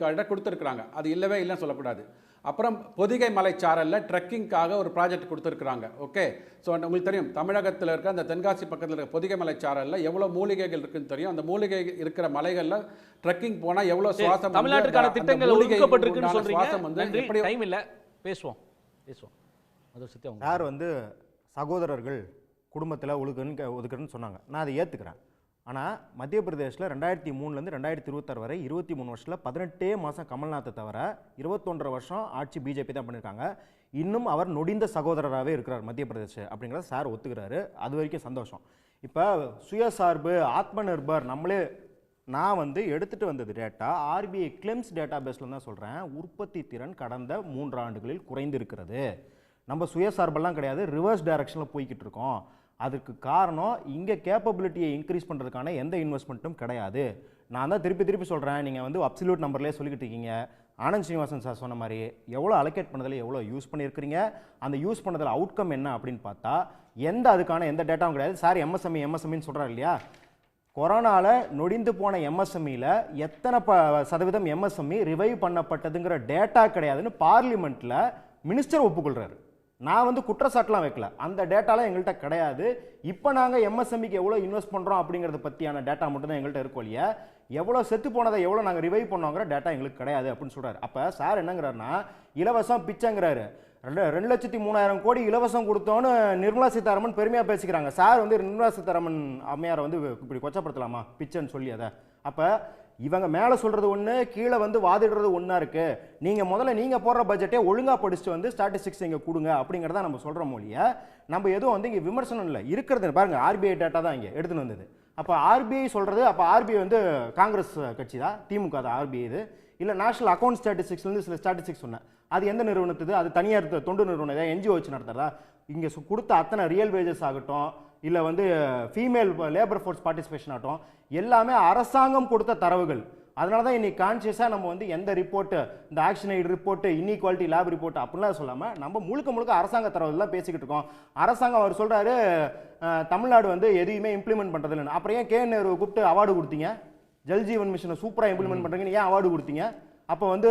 காரிடார் கொடுத்துருக்குறாங்க, அது இல்லவே இல்லைன்னு சொல்லக்கூடாது. அப்புறம் பொதிகை மலைச்சாரலில் ட்ரெக்கிங்காக ஒரு ப்ராஜெக்ட் கொடுத்துருக்குறாங்க. ஓகே, ஸோ உங்களுக்கு தெரியும் தமிழகத்தில் இருக்க அந்த தென்காசி பக்கத்தில் இருக்க பொதிகை மலைச்சாரலில் எவ்வளோ மூலிகைகள் இருக்குன்னு தெரியும். அந்த மூலிகை இருக்கிற மலைகளில் ட்ரெக்கிங் போனால் எவ்வளோ சுவாசம், தமிழ்நாட்டுக்கான திட்டங்கள் ஒதுக்கப்பட்டிருக்குன்னு சொல்றீங்க. வந்து எப்படி டைம் இல்லை, பேசுவோம். யார் வந்து சகோதரர்கள் குடும்பத்தில் ஒதுக்குன்னு சொன்னாங்க, நான் அதை ஏற்றுக்கிறேன். ஆனால் மத்திய பிரதேசில் 2003 2026 வரை 23 வருஷத்தில் 18 மாதம் கமல்நாத்தை தவிர 21 வருஷம் ஆட்சி பிஜேபி தான் பண்ணியிருக்காங்க. இன்னும் அவர் நொடிந்த சகோதரராகவே இருக்கிறார் மத்திய பிரதேஷ் அப்படிங்கிறத சார் ஒத்துக்கிறாரு. அது வரைக்கும் சந்தோஷம். இப்போ சுயசார்பு ஆத்ம நிர்பர் நான் வந்து எடுத்துகிட்டு வந்தது டேட்டா ஆர்பிஐ கிளெம்ஸ் டேட்டா பேஸில் தான் சொல்கிறேன். உற்பத்தி திறன் கடந்த 3 ஆண்டுகளில் குறைந்திருக்கிறது. நம்ம சுயசார்பெல்லாம் கிடையாது, ரிவர்ஸ் டைரக்ஷனில் போய்கிட்டு இருக்கோம். அதுக்கு காரணம் இங்கே கேப்பபிலிட்டியை இன்க்ரீஸ் பண்ணுறதுக்கான எந்த இன்வெஸ்ட்மெண்ட்டும் கிடையாது. நான் தான் திருப்பி சொல்கிறேன். நீங்கள் வந்து அப்சல்யூட் நம்பர்லேயே சொல்லிக்கிட்டு இருக்கீங்க. ஆனந்த் ஸ்ரீனிவாசன் சார் சொன்ன மாதிரி எவ்வளோ அலோகேட் பண்ணதில் எவ்வளோ யூஸ் பண்ணியிருக்கிறீங்க, அந்த யூஸ் பண்ணதில் அவுட்கம் என்ன அப்படின்னு பார்த்தா அதுக்கான எந்த டேட்டாவும் கிடையாது. சார் எம்எஸ்எம்இன்னு சொல்கிறார் இல்லையா, கொரோனாவில் நொடிந்து போன எம்எஸ்எம்இயில் எத்தனை சதவீதம் எம்எஸ்எம்இ ரிவைவ் பண்ணப்பட்டதுங்கிற டேட்டா கிடையாதுன்னு பார்லிமெண்ட்டில் மினிஸ்டர் ஒப்புக்கொள்கிறாரு. நான் வந்து குற்றச்சாட்டுலாம் வைக்கல, அந்த டேட்டாலாம் எங்கள்கிட்ட கிடையாது. இப்போ நாங்கள் எம்எஸ்எம்இக்கு எவ்வளோ இன்வெஸ்ட் பண்ணுறோம் அப்படிங்கிறத பற்றியான டேட்டா மட்டும் தான் எங்கள்கிட்ட இருக்கும் இல்லையா, எவ்வளோ செத்து போனதை எவ்வளோ நாங்கள் ரிவைவ் பண்ணோங்கிற டேட்டா எங்களுக்கு கிடையாது அப்படின்னு சொல்கிறார். அப்போ சார் என்னங்கிறாருன்னா இலவசம் பிச்சைங்கிறாரு. 2,03,000 கோடி இலவசம் கொடுத்தோன்னு நிர்மலா சீதாராமன் பெருமையாக பேசிக்கிறாங்க. சார் வந்து நிர்மலா சீதாராமன் அம்மையாரை வந்து இப்படி கொச்சப்படுத்தலாமா பிச்சைன்னு சொல்லி அதை? அப்போ இவங்க மேலே சொல்கிறது ஒன்று, கீழே வந்து வாதிடுறது ஒன்றா இருக்குது. நீங்கள் முதல்ல நீங்கள் போடுற பட்ஜெட்டே ஒழுங்காக படிச்சுட்டு வந்து ஸ்டாட்டிஸ்டிக்ஸ் இங்கே கொடுங்க அப்படிங்கிறத நம்ம சொல்கிற மொழியை நம்ம எதுவும் வந்து இங்கே விமர்சனம் இல்லை. இருக்கிறது பாருங்கள், ஆர்பிஐ டேட்டா தான் இங்கே எடுத்துன்னு வந்தது. அப்போ ஆர்பிஐ சொல்கிறது, அப்போ ஆர்பிஐ வந்து காங்கிரஸ் கட்சி தான், திமுக தான் ஆர்பிஐ இது இல்லை. நேஷனல் அக்கௌண்ட் ஸ்டாட்டிஸ்டிக்ஸ்லேருந்து சில ஸ்டாட்டிஸ்டிக்ஸ் சொன்னேன். அது எந்த நிறுவனத்துது? அது தனியார் தொண்டு நிறுவனம், ஏதாவது என்ஜிஓ வச்சு நடத்துறதா? இங்கே கொடுத்த அத்தனை ரியல் வேஜஸ் ஆகட்டும், இல்லை வந்து ஃபீமேல் லேபர் ஃபோர்ஸ் பார்ட்டிசிபேஷன் ஆகட்டும், எல்லாமே அரசாங்கம் கொடுத்த தரவுகள். அதனால தான் இன்னைக்கு கான்சியஸாக நம்ம வந்து எந்த ரிப்போர்ட்டு, இந்த action eight report, inequality lab report அப்படிலாம் சொல்லாமல் நம்ம முழுக்க அரசாங்க தரவுலாம் பேசிக்கிட்டு இருக்கோம். அரசாங்கம் அவர் சொல்கிறாரு தமிழ்நாடு வந்து எதையுமே இம்ப்ளிமெண்ட் பண்ணுறதில்லைன்னு. அப்புறம் ஏன் KN நேரு கூப்பிட்டு அவார்டு கொடுத்தீங்க? ஜல்ஜீவன் மிஷனை சூப்பராக இம்ப்ளிமெண்ட் பண்ணுறீங்கன்னு ஏன் அவார்டு கொடுத்தீங்க? அப்போ வந்து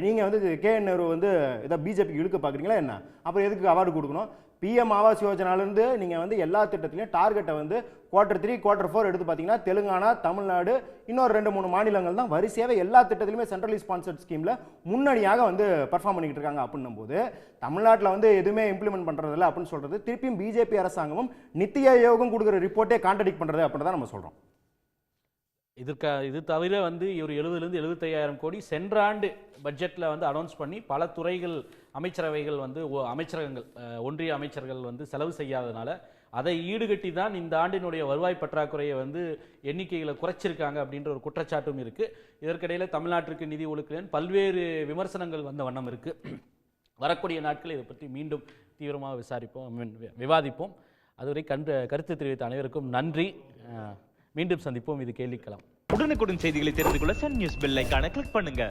நீங்கள் வந்து KN நேரு வந்து ஏதோ பிஜேபிக்கு இழுக்க பார்க்குறீங்களா என்ன? அப்புறம் எதுக்கு அவார்டு கொடுக்கணும்? PM ஆவாஸ் யோஜனாலேருந்து நீங்கள் வந்து எல்லா திட்டத்திலையும் டார்கெட்டை வந்து Q3 Q4 எடுத்து பார்த்தீங்கன்னா தெலுங்கானா, தமிழ்நாடு, இன்னொரு 2-3 மாநிலங்கள் தான் வரிசையாகவே எல்லா திட்டத்திலுமே சென்ட்ரலி ஸ்பான்சர்ட் ஸ்கீமில் முன்னணியாக வந்து பர்ஃபார்ம் பண்ணிக்கிட்டு இருக்காங்க. அப்படின்னும் போது தமிழ்நாட்டில் வந்து எதுவுமே இம்ப்ளிமெண்ட் பண்ணுறதில்ல அப்படின்னு சொல்கிறது, திருப்பியும் பிஜேபி அரசாங்கமும் நித்தி ஆயோகம் கொடுக்குற ரிப்போர்ட்டே கான்ட்ரடிக்ட் பண்ணுறது அப்படின்னு தான் நம்ம சொல்கிறோம். இது தவிர வந்து ஒரு 70,000 75,000 கோடி சென்ற ஆண்டு பட்ஜெட்டில் வந்து அனௌன்ஸ் பண்ணி பல துறைகள் அமைச்சரவைகள் வந்து அமைச்சரகங்கள் ஒன்றிய அமைச்சர்கள் வந்து செலவு செய்யாதனால அதை ஈடுகட்டி தான் இந்த ஆண்டினுடைய வருவாய் பற்றாக்குறையை வந்து எண்ணிக்கைகளை குறைச்சிருக்காங்க அப்படின்ற ஒரு குற்றச்சாட்டும் இருக்குது. இதற்கிடையில் தமிழ்நாட்டிற்கு நிதி ஒதுக்கலன்னு பல்வேறு விமர்சனங்கள் வந்த வண்ணம் இருக்குது. வரக்கூடிய நாட்கள் இதை பற்றி மீண்டும் தீவிரமாக விவாதிப்போம். அதுவரை கருத்து தெரிவித்த அனைவருக்கும் நன்றி. மீண்டும் சந்திப்போம். இது கேள்விக்களம். உடனுக்குடன் செய்திகளை தெரிந்து கொள்ள சன் நியூஸ் பெல் ஐகானை கிளிக் பண்ணுங்க.